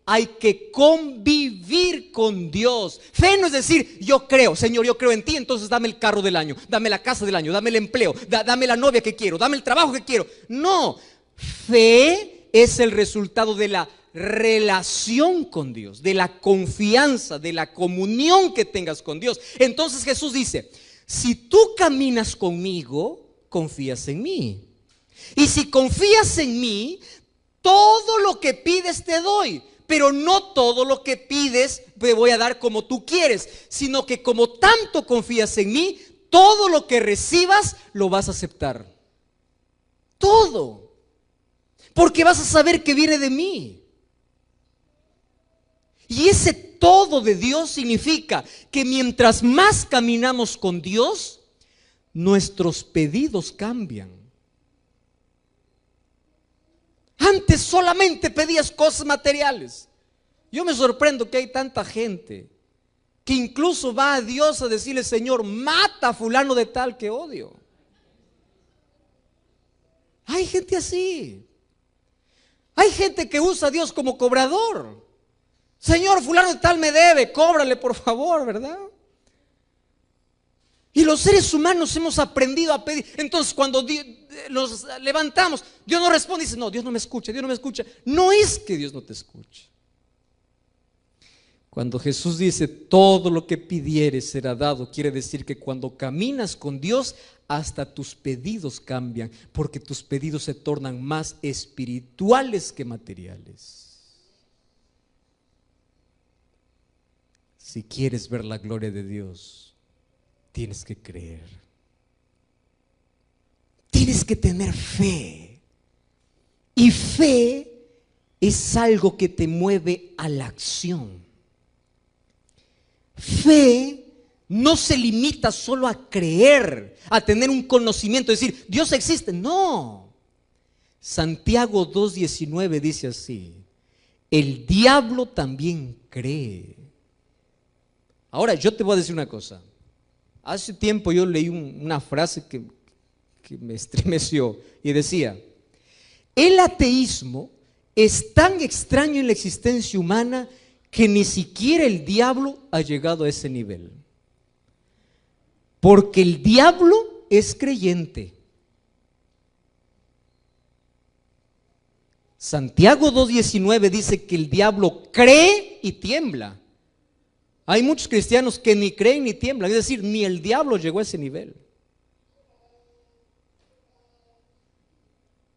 hay que convivir con Dios. Fe no es decir, yo creo, Señor, yo creo en ti, entonces dame el carro del año, dame la casa del año, dame el empleo, dame la novia que quiero, dame el trabajo que quiero. No, fe es el resultado de la relación con Dios, de la confianza, de la comunión que tengas con Dios. Entonces Jesús dice, si tú caminas conmigo, confías en mí. Y si confías en mí, todo lo que pides te doy. Pero no todo lo que pides te voy a dar como tú quieres, sino que como tanto confías en mí, todo lo que recibas lo vas a aceptar. Todo. Porque vas a saber que viene de mí. Y ese todo de Dios significa que mientras más caminamos con Dios, nuestros pedidos cambian. Antes solamente pedías cosas materiales. Yo me sorprendo que hay tanta gente que incluso va a Dios a decirle, Señor, mata a fulano de tal que odio. Hay gente así. Hay gente que usa a Dios como cobrador. Señor, fulano de tal me debe, cóbrale por favor, ¿verdad? Y los seres humanos hemos aprendido a pedir. Entonces cuando nos levantamos, Dios no responde y dice, no, Dios no me escucha, Dios no me escucha. No es que Dios no te escuche. Cuando Jesús dice, todo lo que pidieres será dado, quiere decir que cuando caminas con Dios, hasta tus pedidos cambian, porque tus pedidos se tornan más espirituales que materiales. Si quieres ver la gloria de Dios, tienes que creer. Tienes que tener fe. Y fe es algo que te mueve a la acción. Fe no se limita solo a creer, a tener un conocimiento, decir, Dios existe. No. Santiago 2:19 dice así, el diablo también cree. Ahora, yo te voy a decir una cosa. Hace tiempo yo leí una frase que me estremeció y decía, el ateísmo es tan extraño en la existencia humana que ni siquiera el diablo ha llegado a ese nivel. Porque el diablo es creyente. Santiago 2:19 dice que el diablo cree y tiembla. Hay muchos cristianos que ni creen ni tiemblan, es decir, ni el diablo llegó a ese nivel.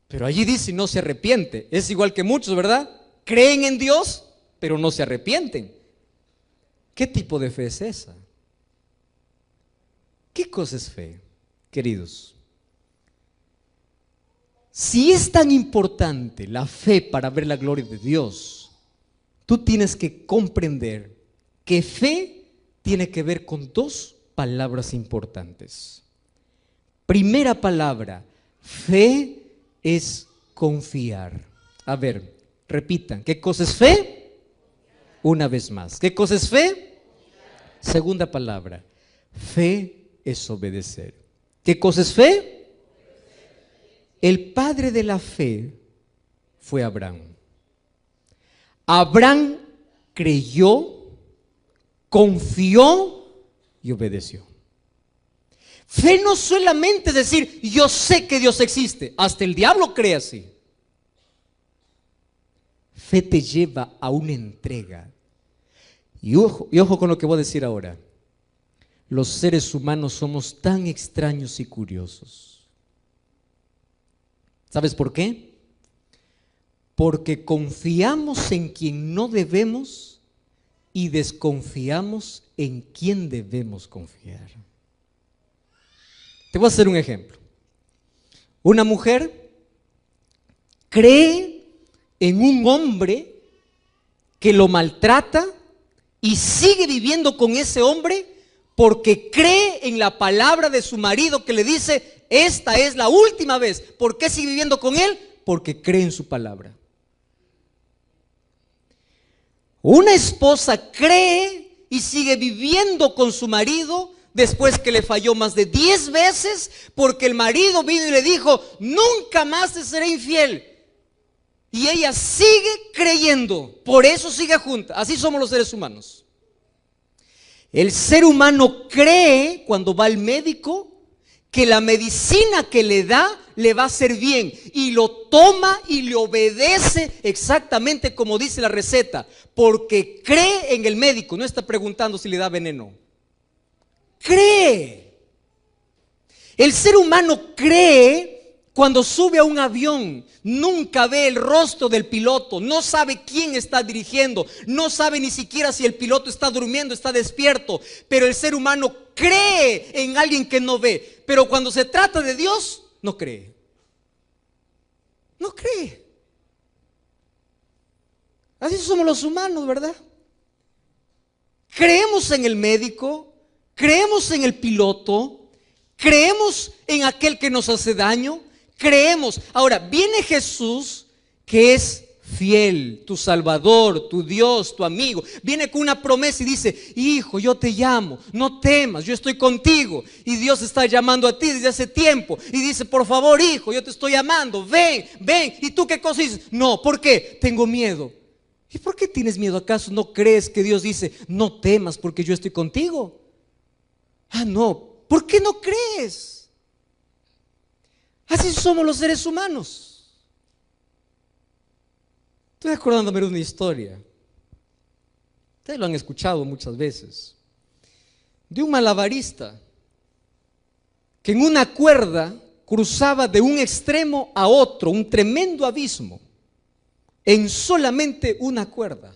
Pero allí dice no se arrepiente. Es igual que muchos, ¿verdad? Creen en Dios, pero no se arrepienten. ¿Qué tipo de fe es esa? ¿Qué cosa es fe, queridos? Si es tan importante la fe para ver la gloria de Dios, tú tienes que comprender que fe tiene que ver con dos palabras importantes. Primera palabra, fe es confiar. A ver, repitan, ¿qué cosa es fe? Una vez más, ¿qué cosa es fe? Segunda palabra, fe es obedecer. ¿Qué cosa es fe? El padre de la fe fue Abraham. Abraham creyó, confió y obedeció. Fe no solamente es decir, yo sé que Dios existe, hasta el diablo cree así. Fe te lleva a una entrega. Y ojo con lo que voy a decir ahora. Los seres humanos somos tan extraños y curiosos ¿Sabes por qué? Porque confiamos en quien no debemos y desconfiamos en quien debemos confiar. Te voy a hacer un ejemplo. Una mujer cree en un hombre que lo maltrata y sigue viviendo con ese hombre porque cree en la palabra de su marido que le dice: esta es la última vez. ¿Por qué sigue viviendo con él? Porque cree en su palabra. Una esposa cree y sigue viviendo con su marido después que le falló más de 10 veces porque el marido vino y le dijo: nunca más te seré infiel. Y ella sigue creyendo, por eso sigue junta. Así somos los seres humanos. El ser humano cree cuando va al médico que la medicina que le da le va a hacer bien y lo toma y le obedece exactamente como dice la receta, porque cree en el médico, no está preguntando si le da veneno. Cree. El ser humano cree cuando sube a un avión, nunca ve el rostro del piloto, no sabe quién está dirigiendo, no sabe ni siquiera si el piloto está durmiendo, está despierto, pero el ser humano cree en alguien que no ve, pero cuando se trata de Dios, no cree. No cree. Así somos los humanos, ¿verdad? Creemos en el médico, creemos en el piloto, creemos en aquel que nos hace daño, creemos. Ahora, viene Jesús, que es fiel, tu Salvador, tu Dios, tu amigo. Viene con una promesa y dice: hijo, yo te llamo, no temas, yo estoy contigo. Y Dios está llamando a ti desde hace tiempo. Y dice: por favor, hijo, yo te estoy llamando, ven, ven. ¿Y tú qué cosa dices? No, ¿por qué? Tengo miedo. ¿Y por qué tienes miedo? ¿Acaso no crees que Dios dice: no temas porque yo estoy contigo? Ah, no, ¿por qué no crees? Así somos los seres humanos. Estoy acordándome de una historia. Ustedes lo han escuchado muchas veces. De un malabarista que en una cuerda cruzaba de un extremo a otro, un tremendo abismo, en solamente una cuerda.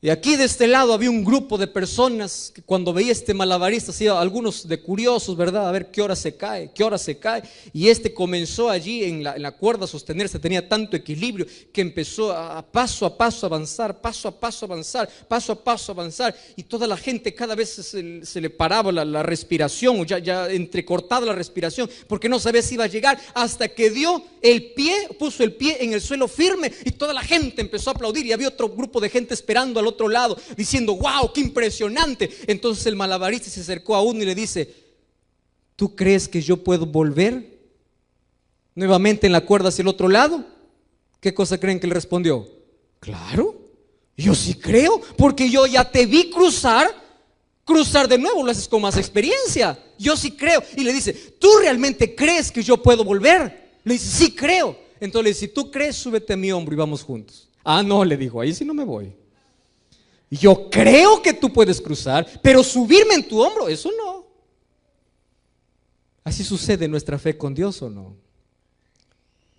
Y aquí de este lado había un grupo de personas que cuando veía este malabarista, algunos de curiosos, ¿verdad? A ver qué hora se cae, qué hora se cae. Y este comenzó allí en la cuerda a sostenerse, tenía tanto equilibrio que empezó a paso avanzar, paso a paso avanzar, paso a paso avanzar. Y toda la gente cada vez se le paraba la respiración, o ya entrecortada la respiración, porque no sabía si iba a llegar, hasta que dio el pie, puso el pie en el suelo firme y toda la gente empezó a aplaudir. Y había otro grupo de gente esperando al otro lado, diciendo: wow, qué impresionante. Entonces el malabarista se acercó a uno y le dice: ¿tú crees que yo puedo volver nuevamente en la cuerda hacia el otro lado? ¿Qué cosa creen que le respondió? Claro, yo sí creo, porque yo ya te vi cruzar de nuevo, lo haces con más experiencia. Yo sí creo. Y le dice: ¿tú realmente crees que yo puedo volver? Le dice: sí creo. Entonces le dice: si tú crees, súbete a mi hombro y vamos juntos. Ah, no, le dijo, ahí sí no me voy. Yo creo que tú puedes cruzar, pero subirme en tu hombro, eso no. Así sucede nuestra fe con Dios, ¿o no?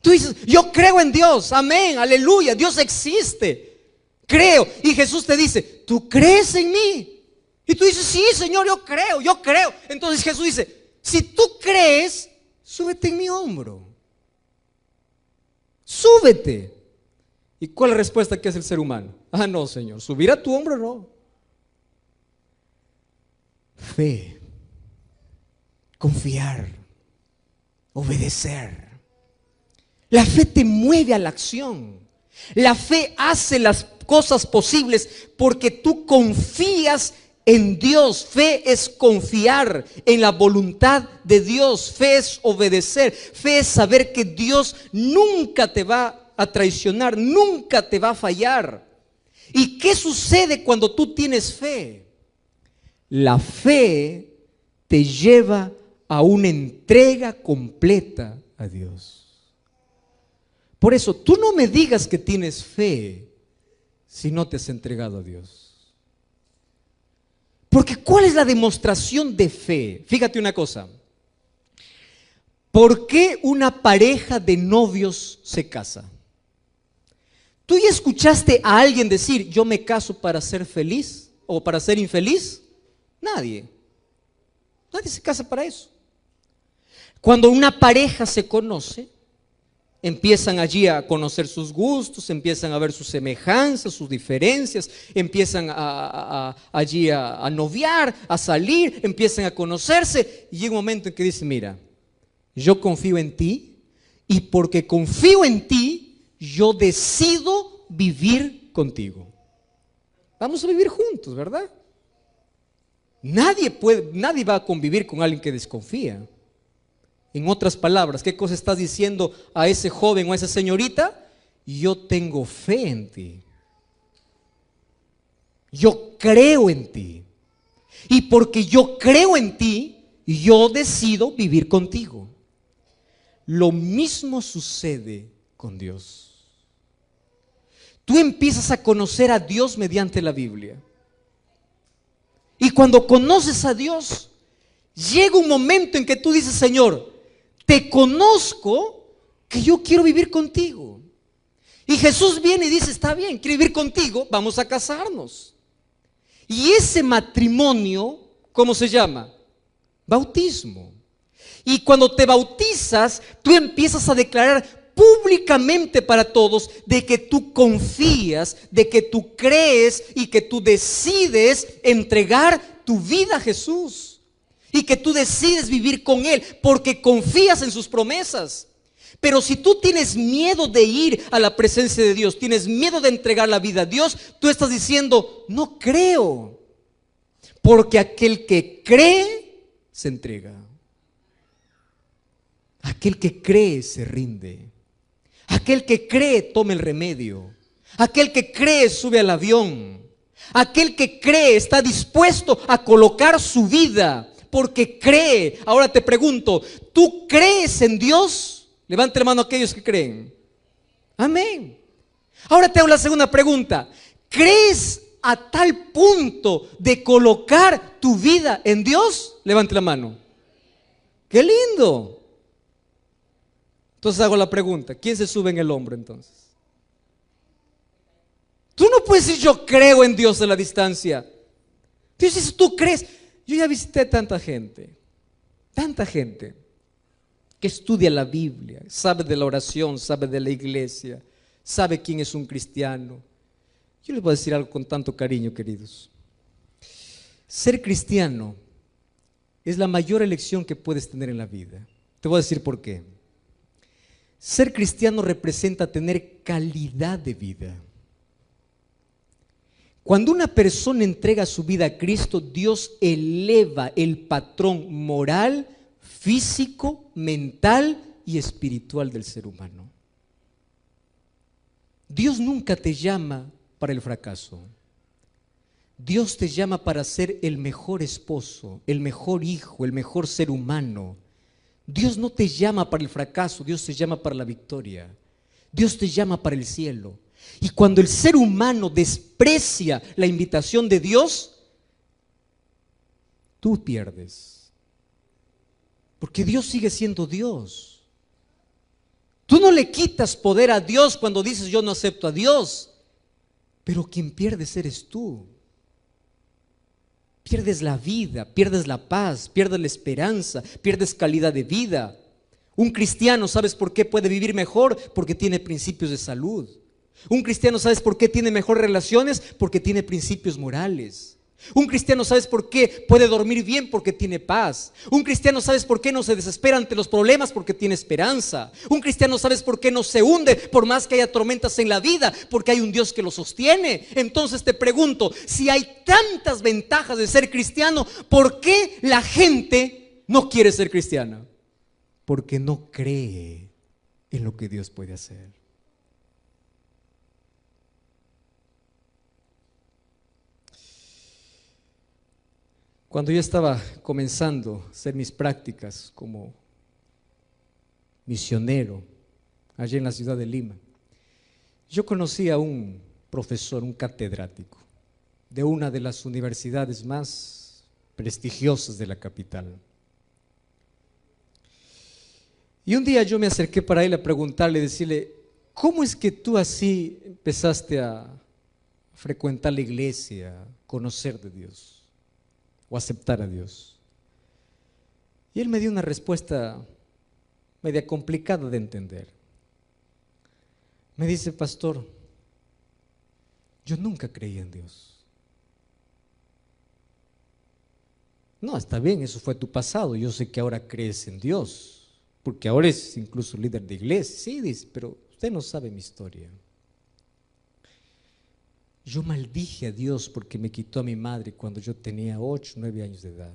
Tú dices: yo creo en Dios, amén, aleluya, Dios existe, creo. Y Jesús te dice: ¿tú crees en mí? Y tú dices: sí, Señor, yo creo, yo creo. Entonces Jesús dice: si tú crees, súbete en mi hombro. Súbete. ¿Y cuál es la respuesta que hace el ser humano? Ah, no, Señor, subir a tu hombro no. Fe, confiar, obedecer. La fe te mueve a la acción. La fe hace las cosas posibles porque tú confías en Dios. Fe es confiar en la voluntad de Dios. Fe es obedecer. Fe es saber que Dios nunca te va a traicionar, nunca te va a fallar. ¿Y qué sucede cuando tú tienes fe? La fe te lleva a una entrega completa a Dios. Por eso, tú no me digas que tienes fe si no te has entregado a Dios. Porque ¿cuál es la demostración de fe? Fíjate una cosa. ¿Por qué una pareja de novios se casa? ¿Tú ya escuchaste a alguien decir, yo me caso para ser feliz o para ser infeliz? Nadie. Nadie se casa para eso. Cuando una pareja se conoce, empiezan allí a conocer sus gustos, empiezan a ver sus semejanzas, sus diferencias, empiezan allí a noviar, a salir, empiezan a conocerse y llega un momento en que dicen, mira, yo confío en ti y porque confío en ti, yo decido vivir contigo. Vamos a vivir juntos, ¿verdad? Nadie va a convivir con alguien que desconfía. En otras palabras, ¿qué cosa estás diciendo a ese joven o a esa señorita? Yo tengo fe en ti. Yo creo en ti. Y porque yo creo en ti, yo decido vivir contigo. Lo mismo sucede con Dios. Tú empiezas a conocer a Dios mediante la Biblia. Y cuando conoces a Dios, llega un momento en que tú dices, Señor, te conozco que yo quiero vivir contigo. Y Jesús viene y dice, está bien, quiero vivir contigo, vamos a casarnos. Y ese matrimonio, ¿cómo se llama? Bautismo. Y cuando te bautizas, tú empiezas a declarar públicamente para todos de que tú confías, de que tú crees y que tú decides entregar tu vida a Jesús. Y que tú decides vivir con Él porque confías en sus promesas. Pero si tú tienes miedo de ir a la presencia de Dios, tienes miedo de entregar la vida a Dios, tú estás diciendo, no creo. Porque aquel que cree, se entrega. Aquel que cree, se rinde. Aquel que cree, toma el remedio. Aquel que cree, sube al avión. Aquel que cree, está dispuesto a colocar su vida porque cree. Ahora te pregunto, ¿tú crees en Dios? Levante la mano a aquellos que creen. Amén. Ahora te hago la segunda pregunta. ¿Crees a tal punto de colocar tu vida en Dios? Levante la mano. ¡Qué lindo! Entonces hago la pregunta, ¿quién se sube en el hombro entonces? Tú no puedes decir yo creo en Dios a la distancia. Tú dices, tú crees. Yo ya visité tanta gente que estudia la Biblia, sabe de la oración, sabe de la iglesia, sabe quién es un cristiano. Yo les voy a decir algo con tanto cariño, queridos. Ser cristiano es la mayor elección que puedes tener en la vida. Te voy a decir por qué. Ser cristiano representa tener calidad de vida. Cuando una persona entrega su vida a Cristo, Dios eleva el patrón moral, físico, mental y espiritual del ser humano. Dios nunca te llama para el fracaso. Dios te llama para ser el mejor esposo, el mejor hijo, el mejor ser humano. Dios no te llama para el fracaso, Dios te llama para la victoria. Dios te llama para el cielo. Y cuando el ser humano desprecia la invitación de Dios, tú pierdes. Porque Dios sigue siendo Dios. Tú no le quitas poder a Dios cuando dices yo no acepto a Dios. Pero quien pierdes eres tú. Pierdes la vida, pierdes la paz, pierdes la esperanza, pierdes calidad de vida. Un cristiano, ¿sabes por qué puede vivir mejor? Porque tiene principios de salud. Un cristiano, ¿sabes por qué tiene mejores relaciones? Porque tiene principios morales. Un cristiano, ¿sabes por qué puede dormir bien? Porque tiene paz. Un cristiano, ¿sabes por qué no se desespera ante los problemas? Porque tiene esperanza. Un cristiano, ¿sabes por qué no se hunde por más que haya tormentas en la vida? Porque hay un Dios que lo sostiene. Entonces te pregunto, si hay tantas ventajas de ser cristiano, ¿por qué la gente no quiere ser cristiana? Porque no cree en lo que Dios puede hacer. Cuando yo estaba comenzando a hacer mis prácticas como misionero allí en la ciudad de Lima, yo conocí a un profesor, un catedrático de una de las universidades más prestigiosas de la capital. Y un día yo me acerqué para él a preguntarle, decirle, ¿cómo es que tú así empezaste a frecuentar la iglesia, a conocer de Dios o aceptar a Dios? Y él me dio una respuesta media complicada de entender. Me dice, pastor, yo nunca creí en Dios. No, está bien, eso fue tu pasado. Yo sé que ahora crees en Dios, porque ahora es incluso líder de iglesia. Sí, dice, pero usted no sabe mi historia. Yo maldije a Dios porque me quitó a mi madre cuando yo tenía 8, 9 años de edad.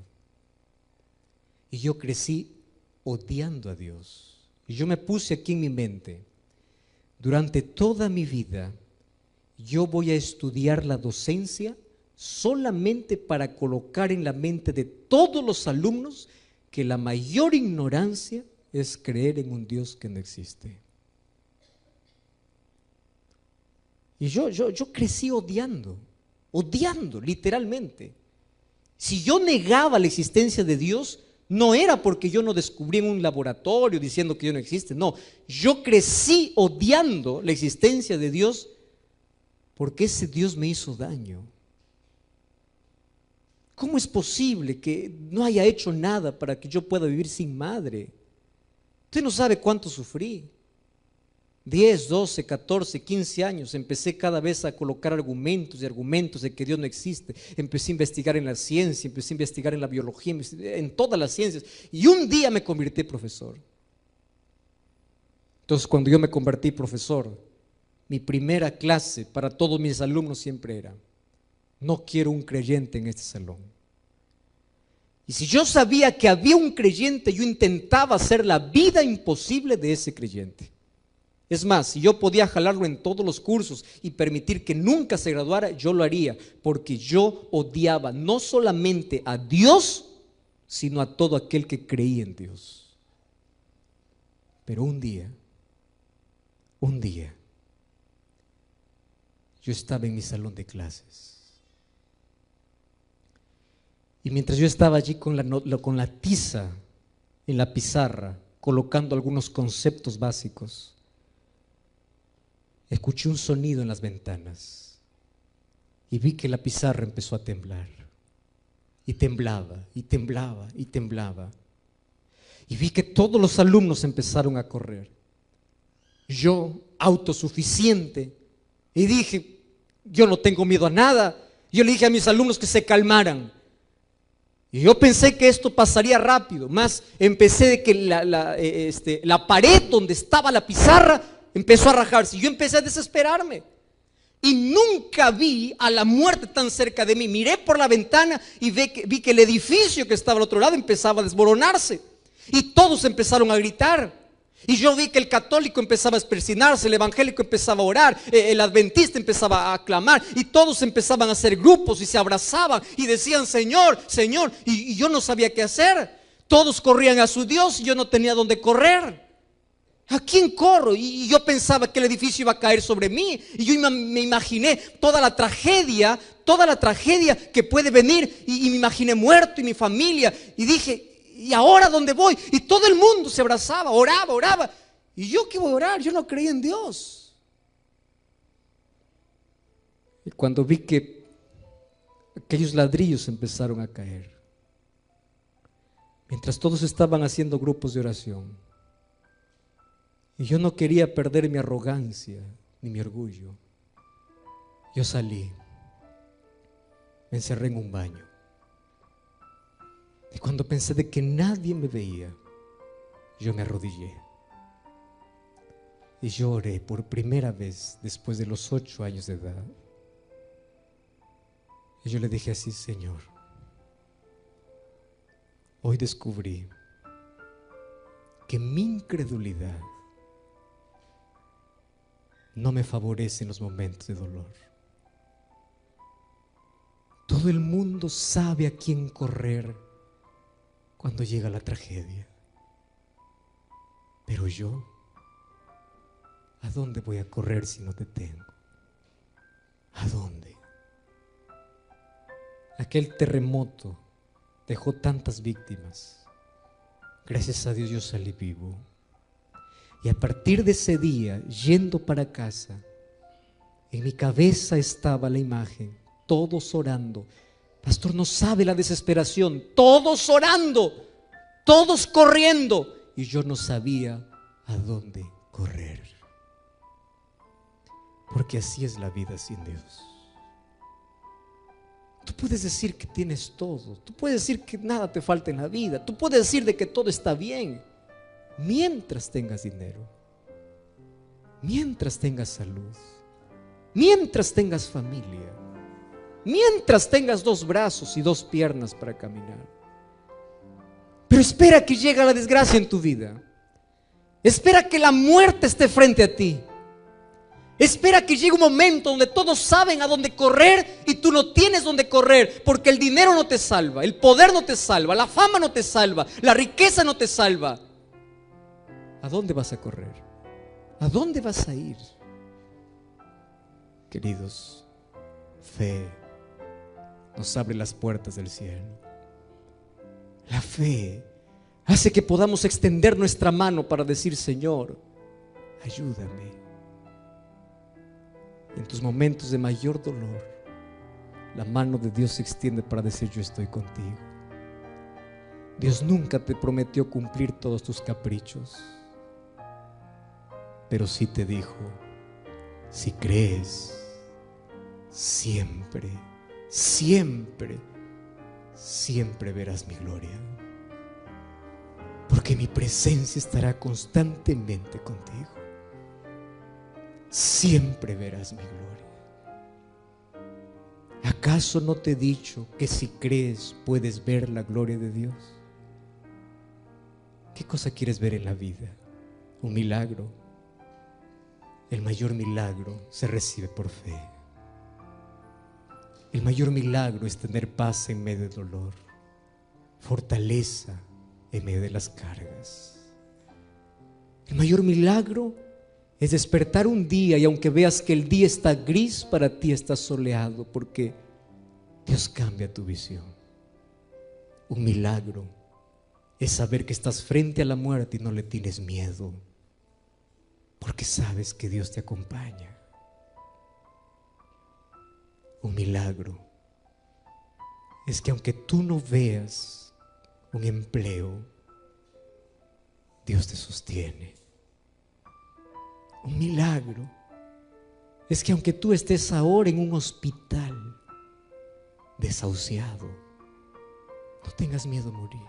Y yo crecí odiando a Dios. Y yo me puse aquí en mi mente, durante toda mi vida, yo voy a estudiar la docencia solamente para colocar en la mente de todos los alumnos que la mayor ignorancia es creer en un Dios que no existe. Y yo crecí odiando, literalmente. Si yo negaba la existencia de Dios, no era porque yo no descubrí en un laboratorio diciendo que Dios no existe, no. Yo crecí odiando la existencia de Dios porque ese Dios me hizo daño. ¿Cómo es posible que no haya hecho nada para que yo pueda vivir sin madre? Usted no sabe cuánto sufrí. 10, 12, 14, 15 años, empecé cada vez a colocar argumentos y argumentos de que Dios no existe. Empecé a investigar en la ciencia, empecé a investigar en la biología, en todas las ciencias. Y un día me convertí en profesor. Entonces, cuando yo me convertí en profesor, mi primera clase para todos mis alumnos siempre era: no quiero un creyente en este salón. Y si yo sabía que había un creyente, yo intentaba hacer la vida imposible de ese creyente. Es más, si yo podía jalarlo en todos los cursos y permitir que nunca se graduara, yo lo haría, porque yo odiaba no solamente a Dios, sino a todo aquel que creía en Dios. Pero un día, yo estaba en mi salón de clases. Y mientras yo estaba allí con la tiza en la pizarra, colocando algunos conceptos básicos, escuché un sonido en las ventanas y vi que la pizarra empezó a temblar. Y temblaba, y temblaba, y temblaba. Y vi que todos los alumnos empezaron a correr. Yo, autosuficiente, y dije, yo no tengo miedo a nada. Yo le dije a mis alumnos que se calmaran. Y yo pensé que esto pasaría rápido, más empecé de que la pared donde estaba la pizarra empezó a rajarse. Y yo empecé a desesperarme. Y nunca vi a la muerte tan cerca de mí. Miré por la ventana y vi que el edificio que estaba al otro lado empezaba a desmoronarse. Y todos empezaron a gritar. Y yo vi que el católico empezaba a persinarse, el evangélico empezaba a orar, el adventista empezaba a clamar, y todos empezaban a hacer grupos y se abrazaban y decían: Señor, Señor. Y yo no sabía qué hacer. Todos corrían a su Dios y yo no tenía dónde correr. ¿A quién corro? Y yo pensaba que el edificio iba a caer sobre mí. Y yo me imaginé toda la tragedia que puede venir. Y me imaginé muerto y mi familia. Y dije: ¿y ahora dónde voy? Y todo el mundo se abrazaba, oraba. ¿Y yo qué voy a orar? Yo no creía en Dios. Y cuando vi que aquellos ladrillos empezaron a caer, mientras todos estaban haciendo grupos de oración, y yo no quería perder mi arrogancia ni mi orgullo, yo salí, me encerré en un baño. Y cuando pensé de que nadie me veía, yo me arrodillé. Y yo oré por primera vez después de los 8 años de edad. Y yo le dije así: Señor, hoy descubrí que mi incredulidad no me favorece en los momentos de dolor. Todo el mundo sabe a quién correr cuando llega la tragedia. Pero yo, ¿a dónde voy a correr si no te tengo? ¿A dónde? Aquel terremoto dejó tantas víctimas. Gracias a Dios yo salí vivo. Y a partir de ese día, yendo para casa, en mi cabeza estaba la imagen, todos orando. Pastor, no sabe la desesperación, todos orando, todos corriendo. Y yo no sabía a dónde correr. Porque así es la vida sin Dios. Tú puedes decir que tienes todo, tú puedes decir que nada te falta en la vida, tú puedes decir de que todo está bien, mientras tengas dinero, mientras tengas salud, mientras tengas familia, mientras tengas 2 brazos y 2 piernas para caminar. Pero espera que llegue la desgracia en tu vida, espera que la muerte esté frente a ti. Espera que llegue un momento donde todos saben a dónde correr y tú no tienes dónde correr, porque el dinero no te salva, el poder no te salva, la fama no te salva, la riqueza no te salva. ¿A dónde vas a correr? ¿A dónde vas a ir? Queridos, fe nos abre las puertas del cielo. La fe hace que podamos extender nuestra mano para decir: Señor, ayúdame. En tus momentos de mayor dolor, la mano de Dios se extiende para decir: yo estoy contigo. Dios nunca te prometió cumplir todos tus caprichos, pero sí te dijo: si crees, siempre, siempre, siempre verás mi gloria, porque mi presencia estará constantemente contigo. Siempre verás mi gloria. ¿Acaso no te he dicho que si crees puedes ver la gloria de Dios? ¿Qué cosa quieres ver en la vida? ¿Un milagro? El mayor milagro se recibe por fe. El mayor milagro es tener paz en medio del dolor, fortaleza en medio de las cargas. El mayor milagro es despertar un día y aunque veas que el día está gris, para ti está soleado, porque Dios cambia tu visión. Un milagro es saber que estás frente a la muerte y no le tienes miedo, porque sabes que Dios te acompaña. Un milagro es que aunque tú no veas un empleo, Dios te sostiene. Un milagro es que aunque tú estés ahora en un hospital desahuciado, no tengas miedo a morir,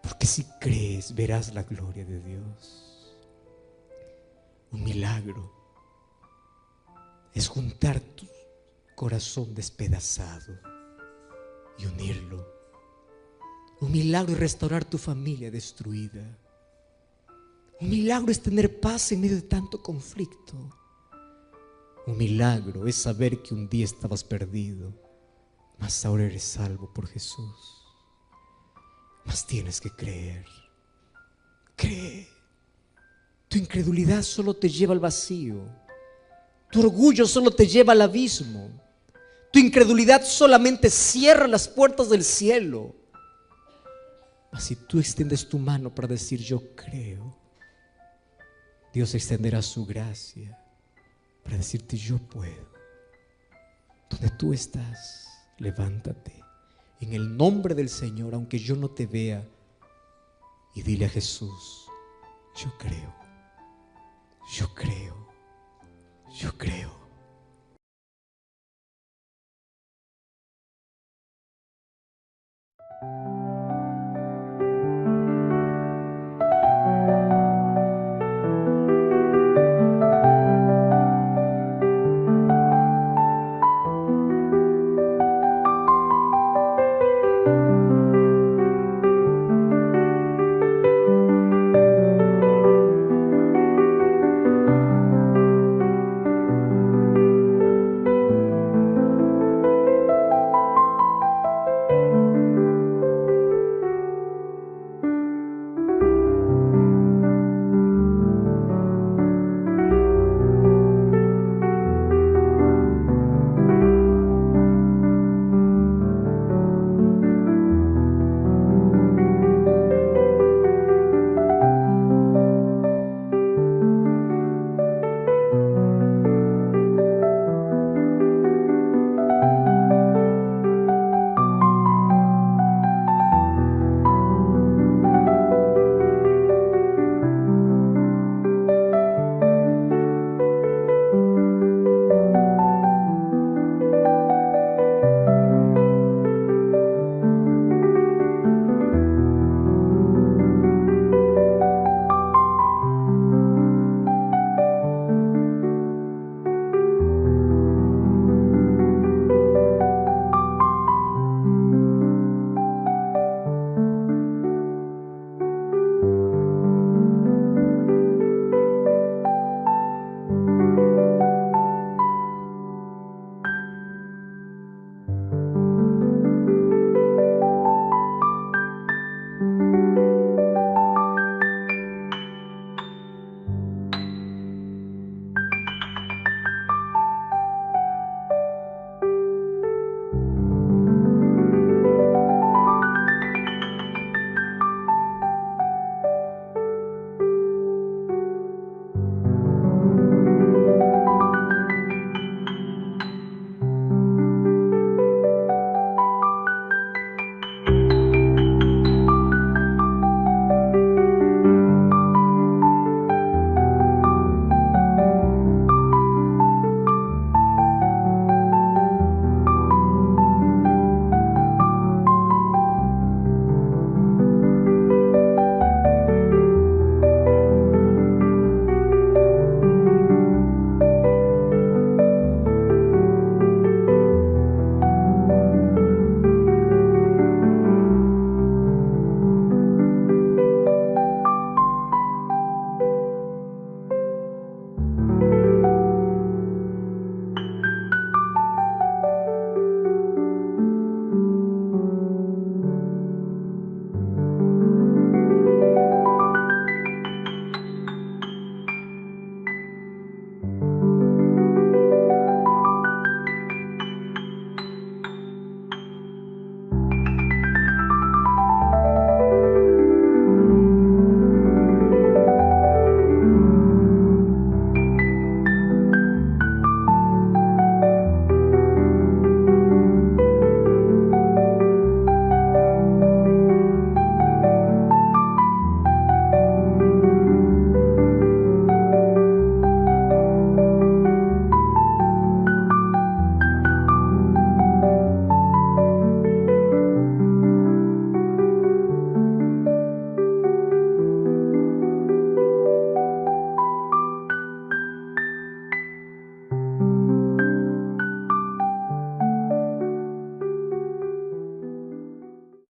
porque si crees verás la gloria de Dios. Un milagro es juntar tu corazón despedazado y unirlo. Un milagro es restaurar tu familia destruida. Un milagro es tener paz en medio de tanto conflicto. Un milagro es saber que un día estabas perdido, mas ahora eres salvo por Jesús. Mas tienes que creer. Cree. Tu incredulidad solo te lleva al vacío. Tu orgullo solo te lleva al abismo. Tu incredulidad solamente cierra las puertas del cielo. Mas si tú extiendes tu mano para decir: yo creo, Dios extenderá su gracia para decirte: yo puedo. Donde tú estás, levántate en el nombre del Señor, aunque yo no te vea, y dile a Jesús: yo creo, yo creo, yo creo.